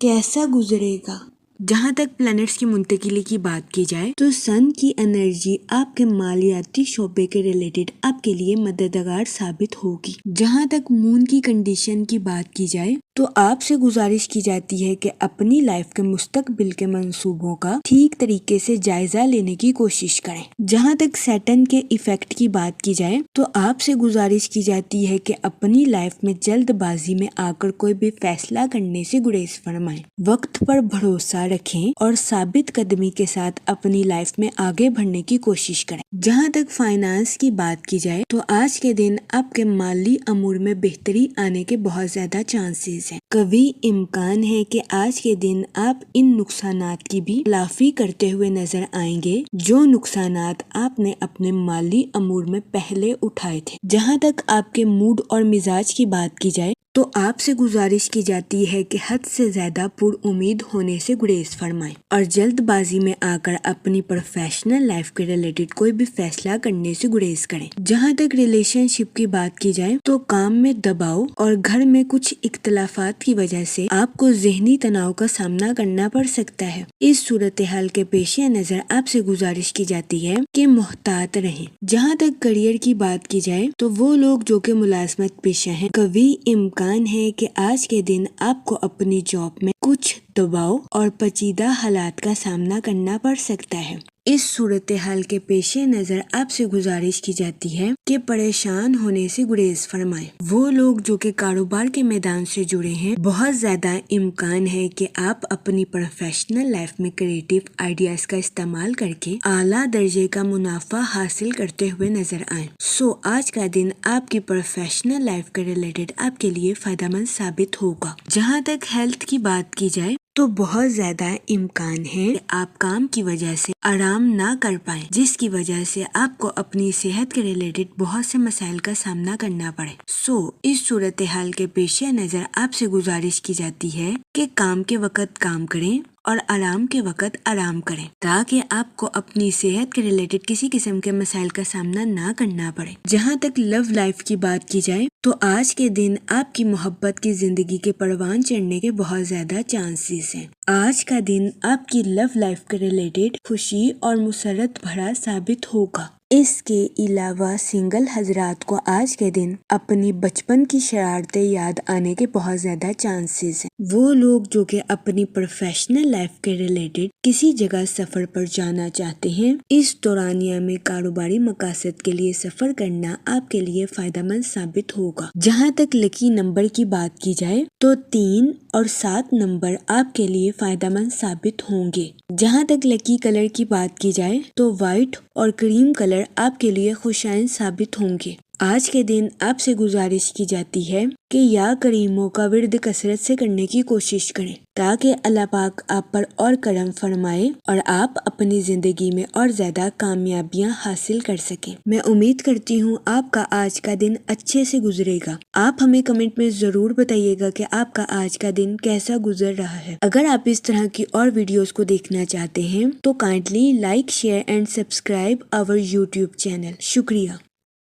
کیسا گزرے گا۔ جہاں تک پلانٹس کی منتقلی کی بات کی جائے تو سن کی انرجی آپ کے مالیاتی شعبے کے ریلیٹڈ آپ کے لیے مددگار ثابت ہوگی۔ جہاں تک مون کی کنڈیشن کی بات کی جائے تو آپ سے گزارش کی جاتی ہے کہ اپنی لائف کے مستقبل کے منصوبوں کا ٹھیک طریقے سے جائزہ لینے کی کوشش کریں۔ جہاں تک سیٹن کے ایفیکٹ کی بات کی جائے تو آپ سے گزارش کی جاتی ہے کہ اپنی لائف میں جلد بازی میں آ کر کوئی بھی فیصلہ کرنے سے گریز فرمائیں، وقت پر بھروسہ رکھیں اور ثابت قدمی کے ساتھ اپنی لائف میں آگے بڑھنے کی کوشش کریں۔ جہاں تک فائنانس کی بات کی جائے تو آج کے دن آپ کے مالی امور میں بہتری آنے کے بہت زیادہ چانسز ہیں۔ قوی امکان ہے کہ آج کے دن آپ ان نقصانات کی بھی تلافی کرتے ہوئے نظر آئیں گے جو نقصانات آپ نے اپنے مالی امور میں پہلے اٹھائے تھے۔ جہاں تک آپ کے موڈ اور مزاج کی بات کی جائے تو آپ سے گزارش کی جاتی ہے کہ حد سے زیادہ پر امید ہونے سے گریز فرمائیں اور جلد بازی میں آ کر اپنی پروفیشنل لائف کے ریلیٹڈ کوئی بھی فیصلہ کرنے سے گریز کریں۔ جہاں تک ریلیشن شپ کی بات کی جائے تو کام میں دباؤ اور گھر میں کچھ اختلافات کی وجہ سے آپ کو ذہنی تناؤ کا سامنا کرنا پڑ سکتا ہے۔ اس صورتحال کے پیش نظر آپ سے گزارش کی جاتی ہے کہ محتاط رہیں۔ جہاں تک کریئر کی بات کی جائے تو وہ لوگ جو کہ ملازمت پیشہ ہیں، قوی امکان ہے کہ آج کے دن آپ کو اپنی جاب میں کچھ دباؤ اور پیچیدہ حالات کا سامنا کرنا پڑ سکتا ہے۔ اس صورتحال کے پیش نظر آپ سے گزارش کی جاتی ہے کہ پریشان ہونے سے گریز فرمائیں۔ وہ لوگ جو کہ کاروبار کے میدان سے جڑے ہیں، بہت زیادہ امکان ہے کہ آپ اپنی پروفیشنل لائف میں کریٹیو آئیڈیاز کا استعمال کر کے اعلیٰ درجے کا منافع حاصل کرتے ہوئے نظر آئیں۔ آج کا دن آپ کی پروفیشنل لائف کے ریلیٹڈ آپ کے لیے فائدہ مند ثابت ہوگا۔ جہاں تک ہیلتھ کی بات کی جائے تو بہت زیادہ امکان ہے کہ آپ کام کی وجہ سے آرام نہ کر پائیں، جس کی وجہ سے آپ کو اپنی صحت کے ریلیٹڈ بہت سے مسائل کا سامنا کرنا پڑے۔ اس صورتحال کے پیش نظر آپ سے گزارش کی جاتی ہے کہ کام کے وقت کام کریں اور آرام کے وقت آرام کریں تاکہ آپ کو اپنی صحت کے ریلیٹڈ کسی قسم کے مسائل کا سامنا نہ کرنا پڑے۔ جہاں تک لو لائف کی بات کی جائے تو آج کے دن آپ کی محبت کی زندگی کے پروان چڑھنے کے بہت زیادہ چانسز ہیں۔ آج کا دن آپ کی لو لائف کے ریلیٹڈ خوشی اور مسرت بھرا ثابت ہوگا۔ اس کے علاوہ سنگل حضرات کو آج کے دن اپنی بچپن کی شرارتیں یاد آنے کے بہت زیادہ چانسز ہیں۔ وہ لوگ جو کہ اپنی پروفیشنل لائف کے ریلیٹڈ کسی جگہ سفر پر جانا چاہتے ہیں، اس دورانیہ میں کاروباری مقاصد کے لیے سفر کرنا آپ کے لیے فائدہ مند ثابت ہوگا۔ جہاں تک لکی نمبر کی بات کی جائے تو 3 اور 7 نمبر آپ کے لیے فائدہ مند ثابت ہوں گے۔ جہاں تک لکی کلر کی بات کی جائے تو وائٹ اور کریم کلر آپ کے لیے خوشائن ثابت ہوں گے۔ آج کے دن آپ سے گزارش کی جاتی ہے کہ یا کریموں کا ورد کثرت سے کرنے کی کوشش کریں تاکہ اللہ پاک آپ پر اور کرم فرمائے اور آپ اپنی زندگی میں اور زیادہ کامیابیاں حاصل کر سکیں۔ میں امید کرتی ہوں آپ کا آج کا دن اچھے سے گزرے گا۔ آپ ہمیں کمنٹ میں ضرور بتائیے گا کہ آپ کا آج کا دن کیسا گزر رہا ہے۔ اگر آپ اس طرح کی اور ویڈیوز کو دیکھنا چاہتے ہیں تو kindly like, share and subscribe our YouTube channel. شکریہ۔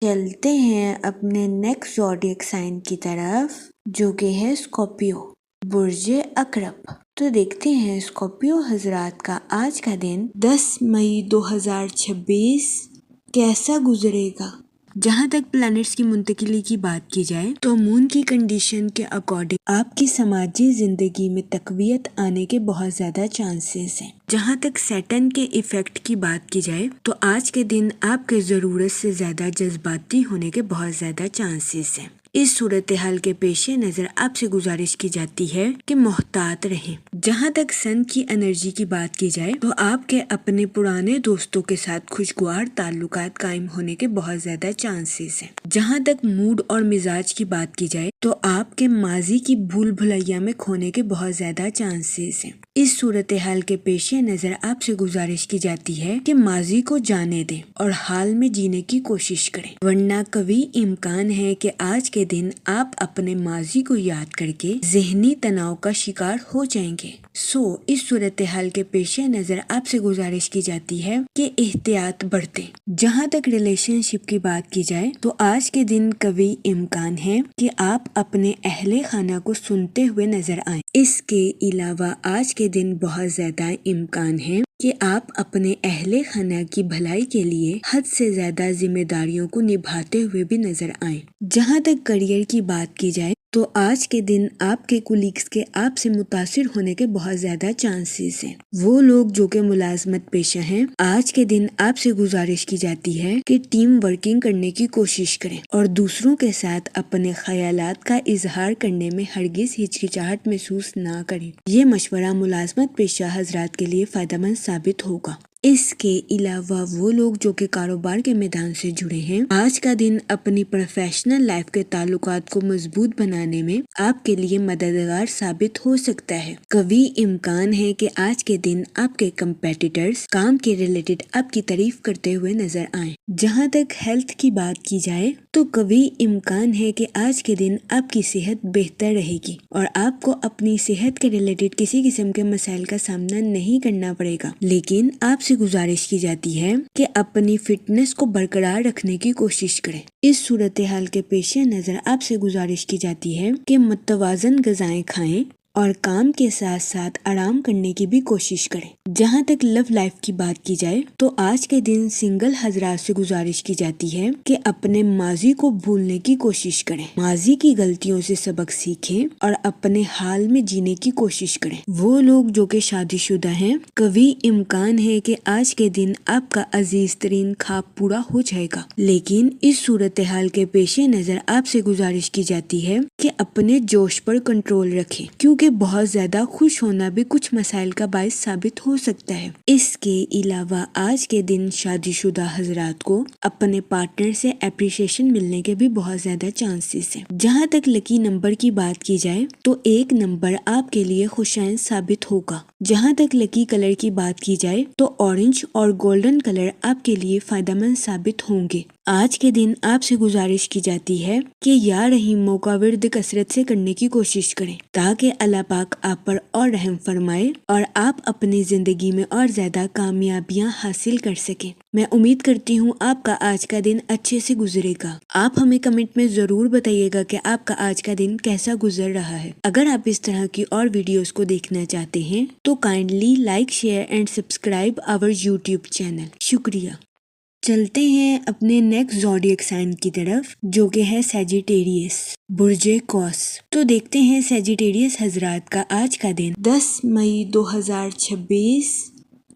چلتے ہیں اپنے نیکسٹ زوڈیک سائن کی طرف جو کہ ہے اسکارپیو، برج عقرب۔ تو دیکھتے ہیں اسکارپیو حضرات کا آج کا دن 10 مئی 2026 کیسا گزرے گا۔ جہاں تک پلانٹس کی منتقلی کی بات کی جائے تو مون کی کنڈیشن کے اکارڈنگ آپ کی سماجی زندگی میں تقویت آنے کے بہت زیادہ چانسز ہیں۔ جہاں تک سیٹن کے ایفیکٹ کی بات کی جائے تو آج کے دن آپ کے ضرورت سے زیادہ جذباتی ہونے کے بہت زیادہ چانسز ہیں۔ اس صورتحال کے پیش نظر آپ سے گزارش کی جاتی ہے کہ محتاط رہیں۔ جہاں تک سن کی انرجی کی بات کی جائے تو آپ کے اپنے پرانے دوستوں کے ساتھ خوشگوار تعلقات قائم ہونے کے بہت زیادہ چانسز ہیں۔ جہاں تک موڈ اور مزاج کی بات کی جائے تو آپ کے ماضی کی بھول بھلیا میں کھونے کے بہت زیادہ چانسز ہیں۔ اس صورتحال کے پیش نظر آپ سے گزارش کی جاتی ہے کہ ماضی کو جانے دیں اور حال میں جینے کی کوشش کریں، ورنہ قوی امکان ہے کہ آج کے دن آپ اپنے ماضی کو یاد کر کے ذہنی تناؤ کا شکار ہو جائیں گے۔ اس صورتحال کے پیش نظر آپ سے گزارش کی جاتی ہے کہ احتیاط برتیں۔ جہاں تک ریلیشن شپ کی بات کی جائے تو آج کے دن قوی امکان ہے کہ آپ اپنے اہل خانہ کو سنتے ہوئے نظر آئیں۔ اس کے علاوہ آج کے دن بہت زیادہ امکان ہے کہ آپ اپنے اہل خانہ کی بھلائی کے لیے حد سے زیادہ ذمہ داریوں کو نبھاتے ہوئے بھی نظر آئیں۔ جہاں تک کریئر کی بات کی جائے تو آج کے دن آپ کے کولیگز کے آپ سے متاثر ہونے کے بہت زیادہ چانسز ہیں۔ وہ لوگ جو کہ ملازمت پیشہ ہیں، آج کے دن آپ سے گزارش کی جاتی ہے کہ ٹیم ورکنگ کرنے کی کوشش کریں اور دوسروں کے ساتھ اپنے خیالات کا اظہار کرنے میں ہرگز ہچکچاہٹ محسوس نہ کریں۔ یہ مشورہ ملازمت پیشہ حضرات کے لیے فائدہ مند ثابت ہوگا۔ اس کے علاوہ وہ لوگ جو کہ کاروبار کے میدان سے جڑے ہیں، آج کا دن اپنی پروفیشنل لائف کے تعلقات کو مضبوط بنانے میں آپ کے لیے مددگار ثابت ہو سکتا ہے۔ قوی امکان ہے کہ آج کے دن آپ کے کمپیٹیٹرز کام کے ریلیٹڈ آپ کی تعریف کرتے ہوئے نظر آئیں۔ جہاں تک ہیلتھ کی بات کی جائے تو قوی امکان ہے کہ آج کے دن آپ کی صحت بہتر رہے گی اور آپ کو اپنی صحت کے ریلیٹڈ کسی قسم کے مسائل کا سامنا نہیں کرنا پڑے گا، لیکن آپ سے گزارش کی جاتی ہے کہ اپنی فٹنس کو برقرار رکھنے کی کوشش کریں۔ اس صورتحال کے پیش نظر آپ سے گزارش کی جاتی ہے کہ متوازن غذائیں کھائیں اور کام کے ساتھ ساتھ آرام کرنے کی بھی کوشش کریں۔ جہاں تک لو لائف کی بات کی جائے تو آج کے دن سنگل حضرات سے گزارش کی جاتی ہے کہ اپنے ماضی کو بھولنے کی کوشش کریں، ماضی کی غلطیوں سے سبق سیکھیں اور اپنے حال میں جینے کی کوشش کریں۔ وہ لوگ جو کہ شادی شدہ ہیں، قوی امکان ہے کہ آج کے دن آپ کا عزیز ترین خواب پورا ہو جائے گا، لیکن اس صورتحال کے پیش نظر آپ سے گزارش کی جاتی ہے کہ اپنے جوش پر کنٹرول رکھیں، کیونکہ بہت زیادہ خوش ہونا بھی کچھ مسائل کا باعث ثابت ہو سکتا ہے۔ اس کے علاوہ آج کے دن شادی شدہ حضرات کو اپنے پارٹنر سے اپریشیشن ملنے کے بھی بہت زیادہ چانسز ہیں۔ جہاں تک لکی نمبر کی بات کی جائے تو 1 نمبر آپ کے لیے خوشائن ثابت ہوگا۔ جہاں تک لکی کلر کی بات کی جائے تو اورنج اور گولڈن کلر آپ کے لیے فائدہ مند ثابت ہوں گے۔ آج کے دن آپ سے گزارش کی جاتی ہے کہ یا رحیموں کا ورد کثرت سے کرنے کی کوشش کریں تاکہ اللہ پاک آپ پر اور رحم فرمائے اور آپ اپنی زندگی میں اور زیادہ کامیابیاں حاصل کر سکیں۔ میں امید کرتی ہوں آپ کا آج کا دن اچھے سے گزرے گا۔ آپ ہمیں کمنٹ میں ضرور بتائیے گا کہ آپ کا آج کا دن کیسا گزر رہا ہے۔ اگر آپ اس طرح کی اور ویڈیوز کو دیکھنا چاہتے ہیں تو kindly like, share and subscribe our YouTube channel. شکریہ۔ چلتے ہیں اپنے نیکسٹ زوڈیک سائن کی طرف جو کہ ہے سیجیٹیریس، برج قوس۔ تو دیکھتے ہیں سیجیٹیریس حضرات کا آج کا دن 10 مئی 2026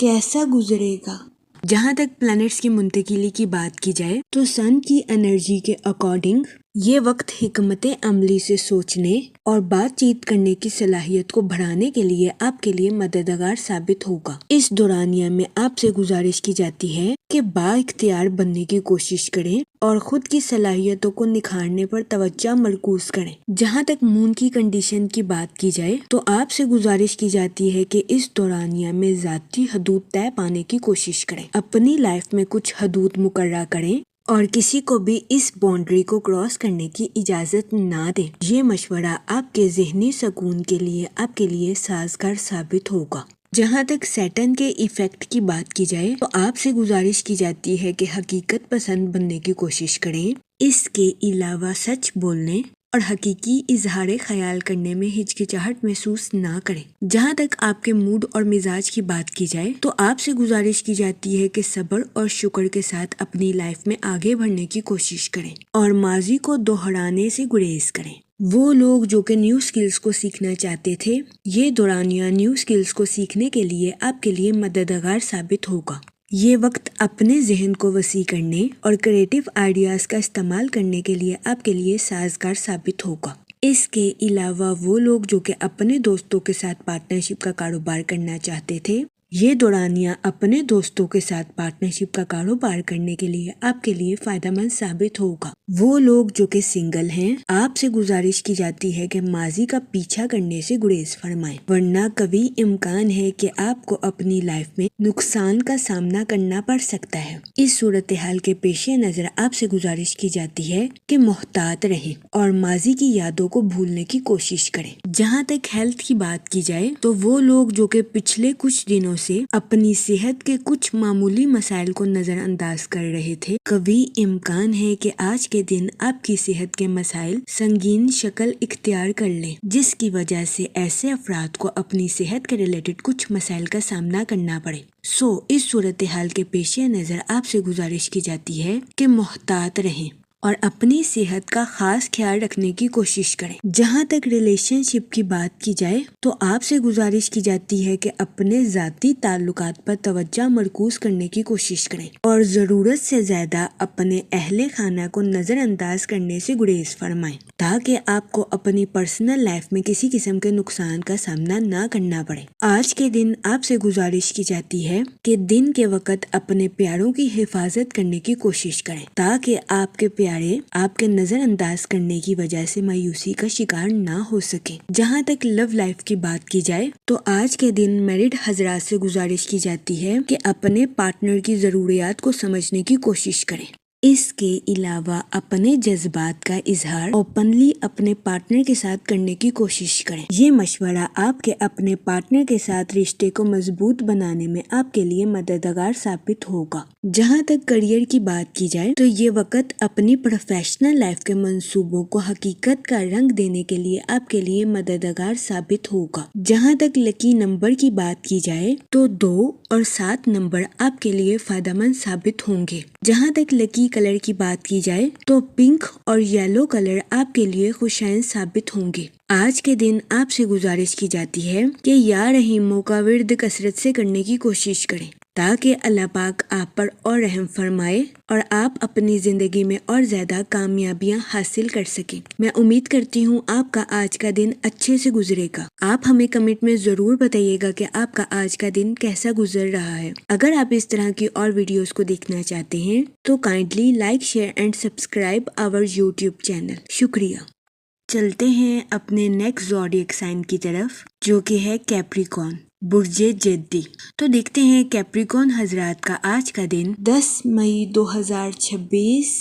کیسا گزرے گا۔ جہاں تک پلانٹس کی منتقلی کی بات کی جائے تو سن کی انرجی کے اکارڈنگ یہ وقت حکمت عملی سے سوچنے اور بات چیت کرنے کی صلاحیت کو بڑھانے کے لیے آپ کے لیے مددگار ثابت ہوگا۔ اس دورانیہ میں آپ سے گزارش کی جاتی ہے کہ با اختیار بننے کی کوشش کریں اور خود کی صلاحیتوں کو نکھارنے پر توجہ مرکوز کریں۔ جہاں تک مون کی کنڈیشن کی بات کی جائے تو آپ سے گزارش کی جاتی ہے کہ اس دورانیہ میں ذاتی حدود طے پانے کی کوشش کریں، اپنی لائف میں کچھ حدود مقررہ کریں اور کسی کو بھی اس باؤنڈری کو کراس کرنے کی اجازت نہ دیں۔ یہ مشورہ آپ کے ذہنی سکون کے لیے آپ کے لیے سازگار ثابت ہوگا۔ جہاں تک سیٹن کے ایفیکٹ کی بات کی جائے تو آپ سے گزارش کی جاتی ہے کہ حقیقت پسند بننے کی کوشش کریں، اس کے علاوہ سچ بولنے اور حقیقی اظہار خیال کرنے میں ہچکچاہٹ محسوس نہ کریں۔ جہاں تک آپ کے موڈ اور مزاج کی بات کی جائے تو آپ سے گزارش کی جاتی ہے کہ صبر اور شکر کے ساتھ اپنی لائف میں آگے بڑھنے کی کوشش کریں اور ماضی کو دہرانے سے گریز کریں۔ وہ لوگ جو کہ نیو سکلز کو سیکھنا چاہتے تھے، یہ دورانیہ نیو سکلز کو سیکھنے کے لیے آپ کے لیے مددگار ثابت ہوگا۔ یہ وقت اپنے ذہن کو وسیع کرنے اور کریٹیو آئیڈیاز کا استعمال کرنے کے لیے آپ کے لیے سازگار ثابت ہوگا۔ اس کے علاوہ وہ لوگ جو کہ اپنے دوستوں کے ساتھ پارٹنرشپ کا کاروبار کرنا چاہتے تھے، یہ دورانیہ اپنے دوستوں کے ساتھ پارٹنرشپ کا کاروبار کرنے کے لیے آپ کے لیے فائدہ مند ثابت ہوگا۔ وہ لوگ جو کہ سنگل ہیں، آپ سے گزارش کی جاتی ہے کہ ماضی کا پیچھا کرنے سے گریز فرمائیں، ورنہ کبھی امکان ہے کہ آپ کو اپنی لائف میں نقصان کا سامنا کرنا پڑ سکتا ہے۔ اس صورتحال کے پیش نظر آپ سے گزارش کی جاتی ہے کہ محتاط رہیں اور ماضی کی یادوں کو بھولنے کی کوشش کریں۔ جہاں تک ہیلتھ کی بات کی جائے تو وہ لوگ جو کہ پچھلے کچھ دنوں سے اپنی صحت کے کچھ معمولی مسائل کو نظر انداز کر رہے تھے، کبھی امکان ہے کہ آج کے دن آپ کی صحت کے مسائل سنگین شکل اختیار کر لیں، جس کی وجہ سے ایسے افراد کو اپنی صحت کے ریلیٹڈ کچھ مسائل کا سامنا کرنا پڑے۔ اس صورتحال کے پیش نظر آپ سے گزارش کی جاتی ہے کہ محتاط رہیں اور اپنی صحت کا خاص خیال رکھنے کی کوشش کریں۔ جہاں تک ریلیشن شپ کی بات کی جائے تو آپ سے گزارش کی جاتی ہے کہ اپنے ذاتی تعلقات پر توجہ مرکوز کرنے کی کوشش کریں اور ضرورت سے زیادہ اپنے اہل خانہ کو نظر انداز کرنے سے گریز فرمائیں، تاکہ آپ کو اپنی پرسنل لائف میں کسی قسم کے نقصان کا سامنا نہ کرنا پڑے۔ آج کے دن آپ سے گزارش کی جاتی ہے کہ دن کے وقت اپنے پیاروں کی حفاظت کرنے کی کوشش کریں، تاکہ آپ کے پیارے آپ کے نظر انداز کرنے کی وجہ سے مایوسی کا شکار نہ ہو سکے۔ جہاں تک لو لائف کی بات کی جائے تو آج کے دن میرڈ حضرات سے گزارش کی جاتی ہے کہ اپنے پارٹنر کی ضروریات کو سمجھنے کی کوشش کریں۔ اس کے علاوہ اپنے جذبات کا اظہار اوپنلی اپنے پارٹنر کے ساتھ کرنے کی کوشش کریں۔ یہ مشورہ آپ کے اپنے پارٹنر کے ساتھ رشتے کو مضبوط بنانے میں آپ کے لیے مددگار ثابت ہوگا۔ جہاں تک کریئر کی بات کی جائے تو یہ وقت اپنی پروفیشنل لائف کے منصوبوں کو حقیقت کا رنگ دینے کے لیے آپ کے لیے مددگار ثابت ہوگا۔ جہاں تک لکی نمبر کی بات کی جائے تو 2 اور 7 نمبر آپ کے لیے فائدہ مند ثابت ہوں گے۔ جہاں تک لکی کلر کی بات کی جائے تو پنک اور یلو کلر آپ کے لیے خوشائن ثابت ہوں گے۔ آج کے دن آپ سے گزارش کی جاتی ہے کہ یا رحیموں کا ورد کثرت سے کرنے کی کوشش کریں، تاکہ اللہ پاک آپ پر اور رحم فرمائے اور آپ اپنی زندگی میں اور زیادہ کامیابیاں حاصل کر سکیں۔ میں امید کرتی ہوں آپ کا آج کا دن اچھے سے گزرے گا۔ آپ ہمیں کمنٹ میں ضرور بتائیے گا کہ آپ کا آج کا دن کیسا گزر رہا ہے۔ اگر آپ اس طرح کی اور ویڈیوز کو دیکھنا چاہتے ہیں تو kindly like, share and subscribe our YouTube channel. شکریہ۔ چلتے ہیں اپنے نیکسٹ زوڈیک سائن کی طرف، جو کہ ہے کیپریکون، برج جدی۔ تو دیکھتے ہیں کیپریکون حضرات کا آج کا دن 10 مئی 2026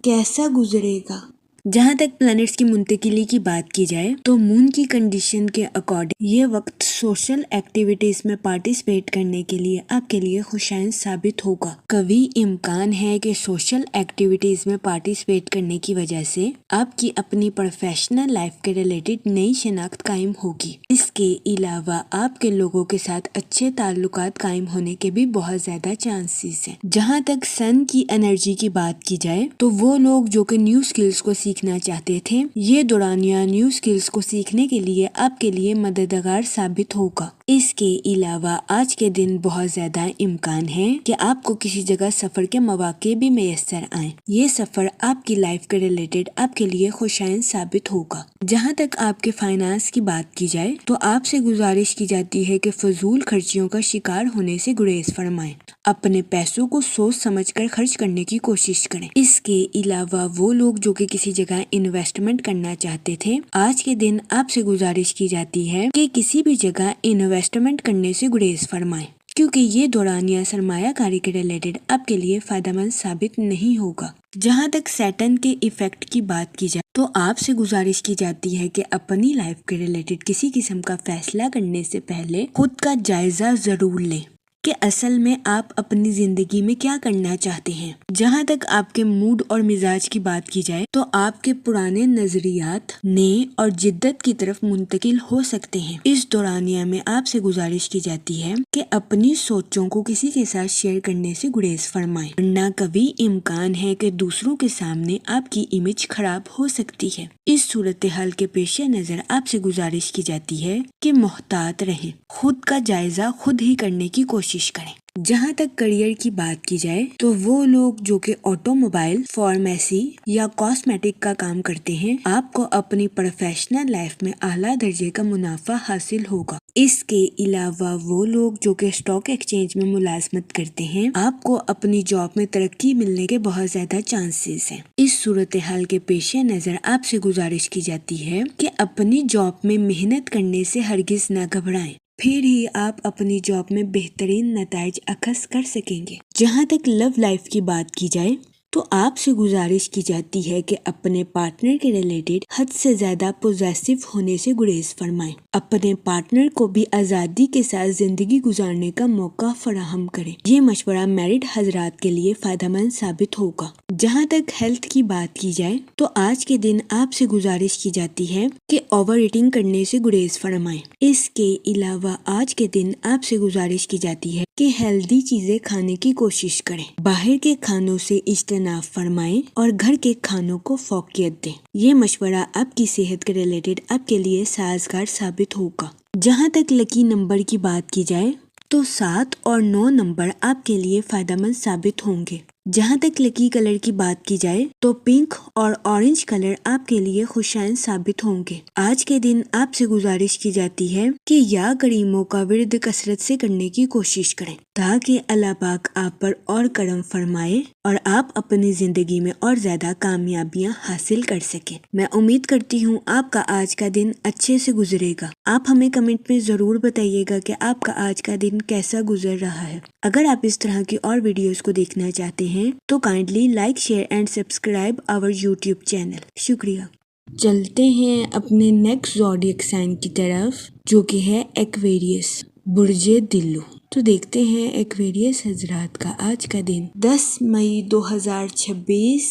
کیسا گزرے گا۔ جہاں تک پلانٹس کی منتقلی کی بات کی جائے تو مون کی کنڈیشن کے اکارڈنگ یہ وقت سوشل ایکٹیویٹیز میں پارٹیسپیٹ کرنے کے لیے آپ کے لیے خوشائن ثابت ہوگا۔ کبھی امکان ہے کہ سوشل ایکٹیویٹیز میں پارٹیسپیٹ کرنے کی وجہ سے آپ کی اپنی پروفیشنل لائف کے ریلیٹڈ نئی شناخت قائم ہوگی۔ اس کے علاوہ آپ کے لوگوں کے ساتھ اچھے تعلقات قائم ہونے کے بھی بہت زیادہ چانسز ہیں۔ جہاں تک سن کی انرجی کی بات کی جائے تو وہ لوگ جو کہ نیو سکلز کو سیکھنا چاہتے تھے، یہ دورانیہ نیو سکلز کو سیکھنے کے لیے آپ کے لیے مددگار ثابت ہوگا۔ اس کے علاوہ آج کے دن بہت زیادہ امکان ہے کہ آپ کو کسی جگہ سفر کے مواقع بھی میسر آئیں۔ یہ سفر آپ کی لائف کے ریلیٹڈ آپ کے لیے خوشائند ثابت ہوگا۔ جہاں تک آپ کے فائنانس کی بات کی جائے تو آپ سے گزارش کی جاتی ہے کہ فضول خرچیوں کا شکار ہونے سے گریز فرمائیں۔ اپنے پیسوں کو سوچ سمجھ کر خرچ کرنے کی کوشش کریں۔ اس کے علاوہ وہ لوگ جو کہ کسی جگہ انویسٹمنٹ کرنا چاہتے تھے، آج کے دن آپ سے گزارش کی جاتی ہے کہ کسی بھی جگہ انویسٹمنٹ کرنے سے گریز فرمائیں، کیونکہ یہ دورانیہ سرمایہ کاری کے ریلیٹڈ آپ کے لیے فائدہ مند ثابت نہیں ہوگا۔ جہاں تک سیٹن کے ایفیکٹ کی بات کی جائے تو آپ سے گزارش کی جاتی ہے کہ اپنی لائف کے ریلیٹڈ کسی قسم کا فیصلہ کرنے سے پہلے خود کا جائزہ ضرور لیں کہ اصل میں آپ اپنی زندگی میں کیا کرنا چاہتے ہیں۔ جہاں تک آپ کے موڈ اور مزاج کی بات کی جائے تو آپ کے پرانے نظریات نئے اور جدت کی طرف منتقل ہو سکتے ہیں۔ اس دورانیہ میں آپ سے گزارش کی جاتی ہے کہ اپنی سوچوں کو کسی کے ساتھ شیئر کرنے سے گریز فرمائیں، ورنہ کبھی امکان ہے کہ دوسروں کے سامنے آپ کی امیج خراب ہو سکتی ہے۔ اس صورتحال کے پیش نظر آپ سے گزارش کی جاتی ہے کہ محتاط رہیں، خود کا جائزہ خود ہی کرنے کی کوشش کریں۔ جہاں تک کریئر کی بات کی جائے تو وہ لوگ جو کہ آٹو موبائل، فارمیسی یا کاسمیٹک کا کام کرتے ہیں، آپ کو اپنی پروفیشنل لائف میں اعلیٰ درجے کا منافع حاصل ہوگا۔ اس کے علاوہ وہ لوگ جو کہ اسٹاک ایکسچینج میں ملازمت کرتے ہیں، آپ کو اپنی جاب میں ترقی ملنے کے بہت زیادہ چانسز ہیں۔ اس صورتحال کے پیش نظر آپ سے گزارش کی جاتی ہے کہ اپنی جاب میں محنت کرنے سے ہرگز نہ گھبرائیں، پھر ہی آپ اپنی جاب میں بہترین نتائج اخذ کر سکیں گے۔ جہاں تک لو لائف کی بات کی جائے تو آپ سے گزارش کی جاتی ہے کہ اپنے پارٹنر کے ریلیٹڈ حد سے زیادہ پوزیسو ہونے سے گریز فرمائیں، اپنے پارٹنر کو بھی آزادی کے ساتھ زندگی گزارنے کا موقع فراہم کریں۔ یہ مشورہ میرڈ حضرات کے لیے فائدہ مند ثابت ہوگا۔ جہاں تک ہیلتھ کی بات کی جائے تو آج کے دن آپ سے گزارش کی جاتی ہے کہ اوور ایٹنگ کرنے سے گریز فرمائیں۔ اس کے علاوہ آج کے دن آپ سے گزارش کی جاتی ہے کہ ہیلدی چیزیں کھانے کی کوشش کریں، باہر کے کھانوں سے اجتناب فرمائیں اور گھر کے کھانوں کو فوقیت دیں۔ یہ مشورہ آپ کی صحت کے ریلیٹڈ آپ کے لیے سازگار ثابت ہوگا۔ جہاں تک لکی نمبر کی بات کی جائے تو 7 اور 9 نمبر آپ کے لیے فائدہ مند ثابت ہوں گے۔ جہاں تک لکی کلر کی بات کی جائے تو پنک اور اورنج کلر آپ کے لیے خوشائند ثابت ہوں گے۔ آج کے دن آپ سے گزارش کی جاتی ہے کہ یا کریموں کا ورد کثرت سے کرنے کی کوشش کریں تاکہ اللہ پاک آپ پر اور کرم فرمائے اور آپ اپنی زندگی میں اور زیادہ کامیابیاں حاصل کر سکیں۔ میں امید کرتی ہوں آپ کا آج کا دن اچھے سے گزرے گا۔ آپ ہمیں کمنٹ میں ضرور بتائیے گا کہ آپ کا آج کا دن کیسا گزر رہا ہے۔ اگر آپ اس طرح کی اور ویڈیوز کو دیکھنا چاہتے ہیں تو kindly like, share and subscribe our YouTube channel. شکریہ۔ چلتے ہیں اپنے نیکسٹ زوڈیک سائن کی طرف جو کہ ہے ایکویریس، برج دلو۔ تو دیکھتے ہیں ایکویریس حضرات کا آج کا دن 10 مئی 2026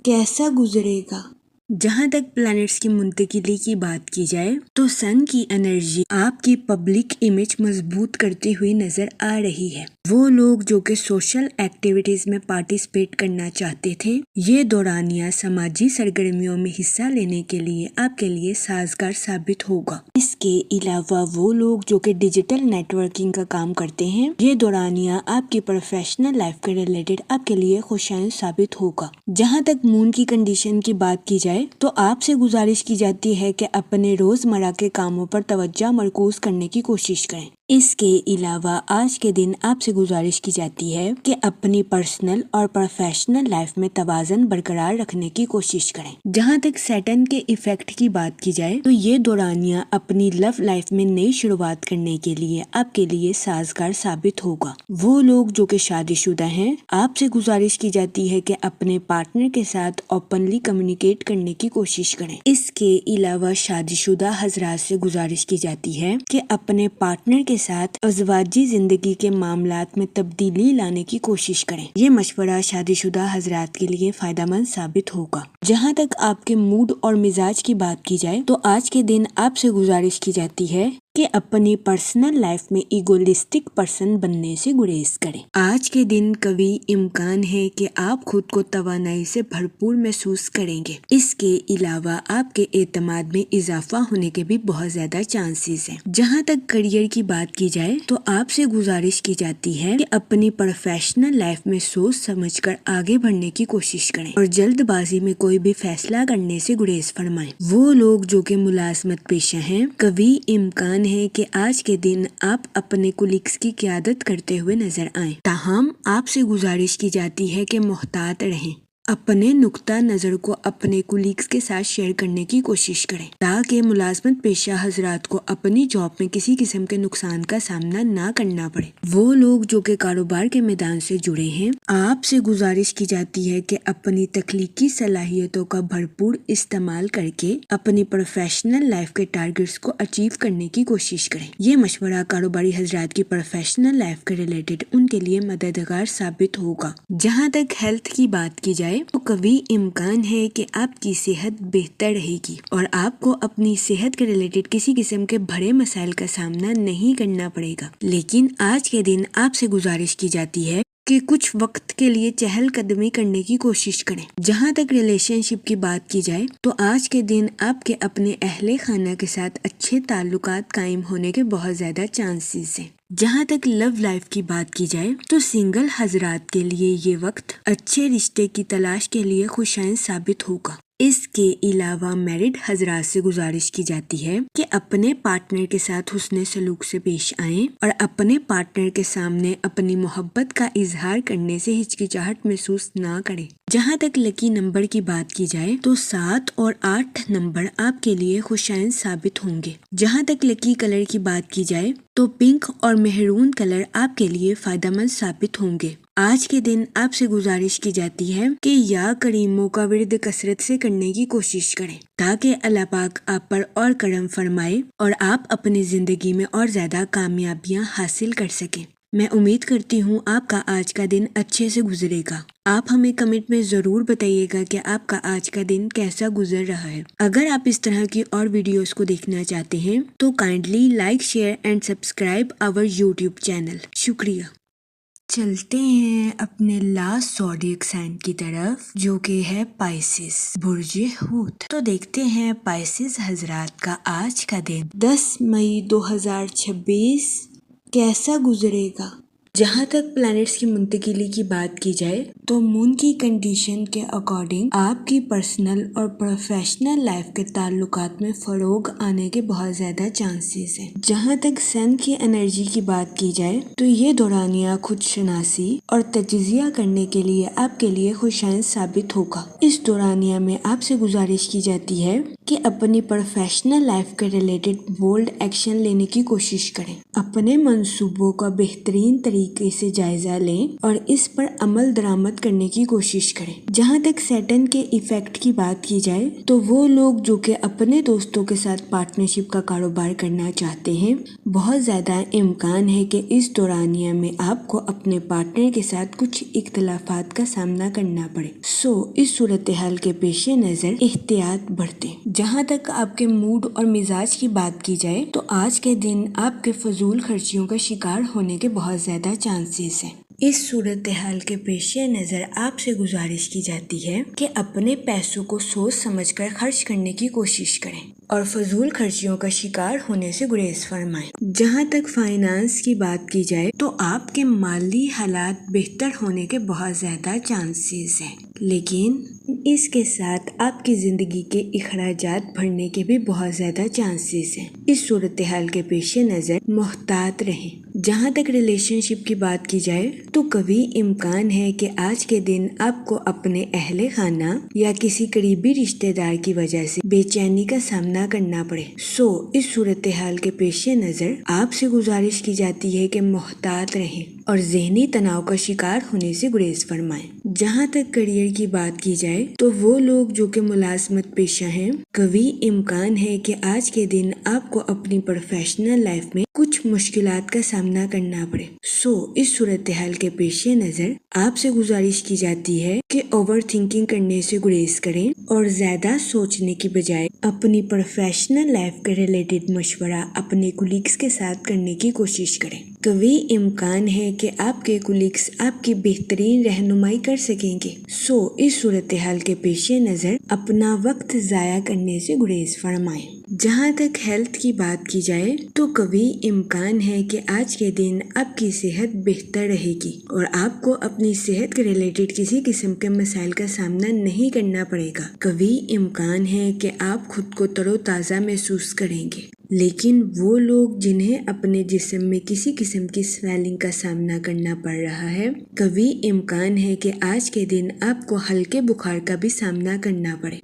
کیسا گزرے گا۔ جہاں تک پلانٹس کی منتقلی کی بات کی جائے تو سن کی انرجی آپ کی پبلک امیج مضبوط کرتی ہوئی نظر آ رہی ہے۔ وہ لوگ جو کہ سوشل ایکٹیویٹیز میں پارٹیسپیٹ کرنا چاہتے تھے، یہ دورانیہ سماجی سرگرمیوں میں حصہ لینے کے لیے آپ کے لیے سازگار ثابت ہوگا۔ اس کے علاوہ وہ لوگ جو کہ ڈیجیٹل نیٹ ورکنگ کا کام کرتے ہیں، یہ دورانیہ آپ کی پروفیشنل لائف کے ریلیٹڈ آپ کے لیے خوشائند ثابت ہوگا۔ جہاں تک مون کی کنڈیشن کی بات کی جائے تو آپ سے گزارش کی جاتی ہے کہ اپنے روزمرہ کے کاموں پر توجہ مرکوز کرنے کی کوشش کریں۔ اس کے علاوہ آج کے دن آپ سے گزارش کی جاتی ہے کہ اپنی پرسنل اور پروفیشنل لائف میں توازن برقرار رکھنے کی کوشش کریں۔ جہاں تک سیٹن کے ایفیکٹ کی بات کی جائے تو یہ دورانیہ اپنی لو لائف میں نئی شروعات کرنے کے لیے آپ کے لیے سازگار ثابت ہوگا۔ وہ لوگ جو کہ شادی شدہ ہیں، آپ سے گزارش کی جاتی ہے کہ اپنے پارٹنر کے ساتھ اوپنلی کمیونیکیٹ کرنے کی کوشش کریں۔ اس کے علاوہ شادی شدہ حضرات سے گزارش کی جاتی ہے کہ اپنے پارٹنر کے ساتھ ازواجی زندگی کے معاملات میں تبدیلی لانے کی کوشش کریں۔ یہ مشورہ شادی شدہ حضرات کے لیے فائدہ مند ثابت ہوگا۔ جہاں تک آپ کے موڈ اور مزاج کی بات کی جائے تو آج کے دن آپ سے گزارش کی جاتی ہے کہ اپنی پرسنل لائف میں ایگوئسٹک پرسن بننے سے گریز کریں۔ آج کے دن کبھی امکان ہے کہ آپ خود کو توانائی سے بھرپور محسوس کریں گے۔ اس کے علاوہ آپ کے اعتماد میں اضافہ ہونے کے بھی بہت زیادہ چانسز ہیں۔ جہاں تک کریئر کی بات کی جائے تو آپ سے گزارش کی جاتی ہے کہ اپنی پروفیشنل لائف میں سوچ سمجھ کر آگے بڑھنے کی کوشش کریں اور جلد بازی میں کوئی بھی فیصلہ کرنے سے گریز فرمائیں۔ وہ لوگ جو کہ ملازمت پیشہ ہیں، کبھی امکان ہے کہ آج کے دن آپ اپنے کولیگز کی قیادت کرتے ہوئے نظر آئیں۔ تاہم آپ سے گزارش کی جاتی ہے کہ محتاط رہیں۔ اپنے نقطہ نظر کو اپنے کولیگز کے ساتھ شیئر کرنے کی کوشش کریں تاکہ ملازمت پیشہ حضرات کو اپنی جاب میں کسی قسم کے نقصان کا سامنا نہ کرنا پڑے۔ وہ لوگ جو کہ کاروبار کے میدان سے جڑے ہیں، آپ سے گزارش کی جاتی ہے کہ اپنی تخلیقی صلاحیتوں کا بھرپور استعمال کر کے اپنی پروفیشنل لائف کے ٹارگٹس کو اچیو کرنے کی کوشش کریں۔ یہ مشورہ کاروباری حضرات کی پروفیشنل لائف کے ریلیٹڈ ان کے لیے مددگار ثابت ہوگا۔ جہاں تک ہیلتھ کی بات کی جائے تو کبھی امکان ہے کہ آپ کی صحت بہتر رہے گی اور آپ کو اپنی صحت کے ریلیٹڈ کسی قسم کے بڑے مسائل کا سامنا نہیں کرنا پڑے گا، لیکن آج کے دن آپ سے گزارش کی جاتی ہے کہ کچھ وقت کے لیے چہل قدمی کرنے کی کوشش کریں۔ جہاں تک ریلیشن شپ کی بات کی جائے تو آج کے دن آپ کے اپنے اہل خانہ کے ساتھ اچھے تعلقات قائم ہونے کے بہت زیادہ چانسز ہیں۔ جہاں تک لو لائف کی بات کی جائے تو سنگل حضرات کے لیے یہ وقت اچھے رشتے کی تلاش کے لیے خوشائن ثابت ہوگا۔ اس کے علاوہ میرڈ حضرات سے گزارش کی جاتی ہے کہ اپنے پارٹنر کے ساتھ حسن سلوک سے پیش آئیں اور اپنے پارٹنر کے سامنے اپنی محبت کا اظہار کرنے سے ہچکچاہٹ محسوس نہ کریں۔ جہاں تک لکی نمبر کی بات کی جائے تو 7 اور 8 نمبر آپ کے لیے خوشائن ثابت ہوں گے۔ جہاں تک لکی کلر کی بات کی جائے تو پنک اور مہرون کلر آپ کے لیے فائدہ مند ثابت ہوں گے۔ آج کے دن آپ سے گزارش کی جاتی ہے کہ یا کریموں کا ورد کثرت سے کرنے کی کوشش کریں تاکہ اللہ پاک آپ پر اور کرم فرمائے اور آپ اپنی زندگی میں اور زیادہ کامیابیاں حاصل کر سکیں۔ میں امید کرتی ہوں آپ کا آج کا دن اچھے سے گزرے گا۔ آپ ہمیں کمنٹ میں ضرور بتائیے گا کہ آپ کا آج کا دن کیسا گزر رہا ہے۔ اگر آپ اس طرح کی اور ویڈیوز کو دیکھنا چاہتے ہیں تو kindly like, share and subscribe our YouTube channel. شکریہ۔ چلتے ہیں اپنے لاسٹ زوڈیک سائن کی طرف جو کہ ہے پائسس، برج حوت۔ تو دیکھتے ہیں پائسس حضرات کا آج کا دن 10 مئی 2026 کیسا گزرے گا۔ جہاں تک پلانٹس کی منتقلی کی بات کی جائے تو مون کی کنڈیشن کے اکارڈنگ آپ کی پرسنل اور پروفیشنل لائف کے تعلقات میں فروغ آنے کے بہت زیادہ چانسز ہیں۔ جہاں تک سن کی انرجی کی بات کی جائے تو یہ دورانیہ خود شناسی اور تجزیہ کرنے کے لیے آپ کے لیے خوشائن ثابت ہوگا۔ اس دورانیہ میں آپ سے گزارش کی جاتی ہے کہ اپنی پروفیشنل لائف کے ریلیٹڈ بولڈ ایکشن لینے کی کوشش کریں، اپنے منصوبوں کا بہترین طریقے سے جائزہ لیں اور اس پر عمل درآمد کرنے کی کوشش کریں۔ جہاں تک سیٹن کے ایفیکٹ کی بات کی جائے تو وہ لوگ جو کہ اپنے دوستوں کے ساتھ پارٹنرشپ کا کاروبار کرنا چاہتے ہیں، بہت زیادہ امکان ہے کہ اس دورانیہ میں آپ کو اپنے پارٹنر کے ساتھ کچھ اختلافات کا سامنا کرنا پڑے۔ اس صورتحال کے پیش نظر احتیاط برتیں۔ جہاں تک آپ کے موڈ اور مزاج کی بات کی جائے تو آج کے دن آپ کے فضول خرچیوں کا شکار ہونے کے بہت زیادہ چانسز ہیں۔ اس صورتحال کے پیش نظر آپ سے گزارش کی جاتی ہے کہ اپنے پیسوں کو سوچ سمجھ کر خرچ کرنے کی کوشش کریں اور فضول خرچیوں کا شکار ہونے سے گریز فرمائیں۔ جہاں تک فائنانس کی بات کی جائے تو آپ کے مالی حالات بہتر ہونے کے بہت زیادہ چانسز ہیں، لیکن اس کے ساتھ آپ کی زندگی کے اخراجات بڑھنے کے بھی بہت زیادہ چانسز ہیں۔ اس صورتحال کے پیش نظر محتاط رہیں۔ جہاں تک ریلیشن شپ کی بات کی جائے تو کبھی امکان ہے کہ آج کے دن آپ کو اپنے اہل خانہ یا کسی قریبی رشتہ دار کی وجہ سے بے چینی کا سامنا کرنا پڑے۔ اس صورتحال کے پیش نظر آپ سے گزارش کی جاتی ہے کہ محتاط رہیں اور ذہنی تناؤ کا شکار ہونے سے گریز فرمائیں۔ جہاں تک کریئر کی بات کی جائے تو وہ لوگ جو کہ ملازمت پیشہ ہیں، کبھی امکان ہے کہ آج کے دن آپ کو اپنی پروفیشنل لائف میں کچھ مشکلات کا سامنا سامنا کرنا پڑے۔ اس صورتحال کے پیش نظر آپ سے گزارش کی جاتی ہے کہ اوور تھنکنگ کرنے سے گریز کریں اور زیادہ سوچنے کی بجائے اپنی پروفیشنل لائف کے ریلیٹڈ مشورہ اپنے کولیگز کے ساتھ کرنے کی کوشش کریں۔ قوی امکان ہے کہ آپ کے کولیگز آپ کی بہترین رہنمائی کر سکیں گے۔ اس صورتحال کے پیش نظر اپنا وقت ضائع کرنے سے گریز فرمائیں۔ جہاں تک ہیلتھ کی بات کی جائے تو قوی امکان ہے کہ آج کے دن آپ کی صحت بہتر رہے گی اور آپ کو اپنی صحت کے ریلیٹڈ کسی قسم کے مسائل کا سامنا نہیں کرنا پڑے گا۔ قوی امکان ہے کہ آپ خود کو تر و تازہ محسوس کریں گے، لیکن وہ لوگ جنہیں اپنے جسم میں کسی قسم کی سویلنگ کا سامنا کرنا پڑ رہا ہے، قوی امکان ہے کہ آج کے دن آپ کو ہلکے بخار کا بھی سامنا کرنا پڑے۔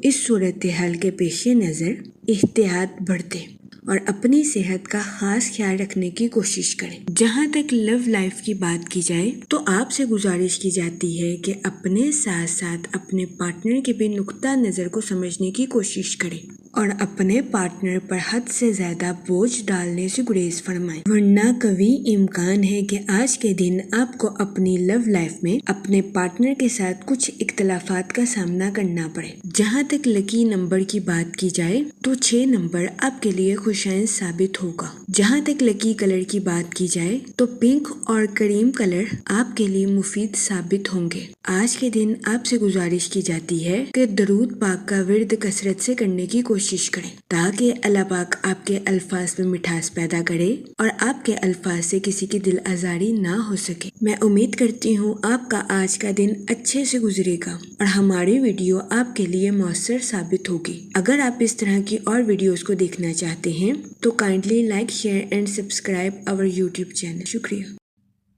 اس صورتحال کے پیش نظر احتیاط برتیں اور اپنی صحت کا خاص خیال رکھنے کی کوشش کریں۔ جہاں تک لو لائف کی بات کی جائے تو آپ سے گزارش کی جاتی ہے کہ اپنے ساتھ ساتھ اپنے پارٹنر کے بھی نقطہ نظر کو سمجھنے کی کوشش کریں اور اپنے پارٹنر پر حد سے زیادہ بوجھ ڈالنے سے گریز فرمائیں، ورنہ قوی امکان ہے کہ آج کے دن آپ کو اپنی لو لائف میں اپنے پارٹنر کے ساتھ کچھ اختلافات کا سامنا کرنا پڑے۔ جہاں تک لکی نمبر کی بات کی جائے تو 6 نمبر آپ کے لیے خوشائن ثابت ہوگا۔ جہاں تک لکی کلر کی بات کی جائے تو پنک اور کریم کلر آپ کے لیے مفید ثابت ہوں گے۔ آج کے دن آپ سے گزارش کی جاتی ہے کہ درود پاک کا ورد کثرت سے کرنے کی کوشش کریں تاکہ اللہ پاک آپ کے الفاظ میں مٹھاس پیدا کرے اور آپ کے الفاظ سے کسی کی دل آزاری نہ ہو سکے۔ میں امید کرتی ہوں آپ کا آج کا دن اچھے سے گزرے گا اور ہماری ویڈیو آپ کے لیے مؤثر ثابت ہوگی۔ اگر آپ اس طرح کی اور ویڈیوز کو دیکھنا چاہتے ہیں تو kindly like, share and subscribe our YouTube channel. شکریہ۔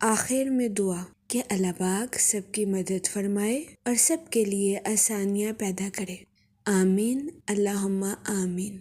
آخر میں دعا کہ اللہ پاک سب کی مدد فرمائے اور سب کے لیے آسانیاں پیدا کرے۔ آمین، اللہم آمین۔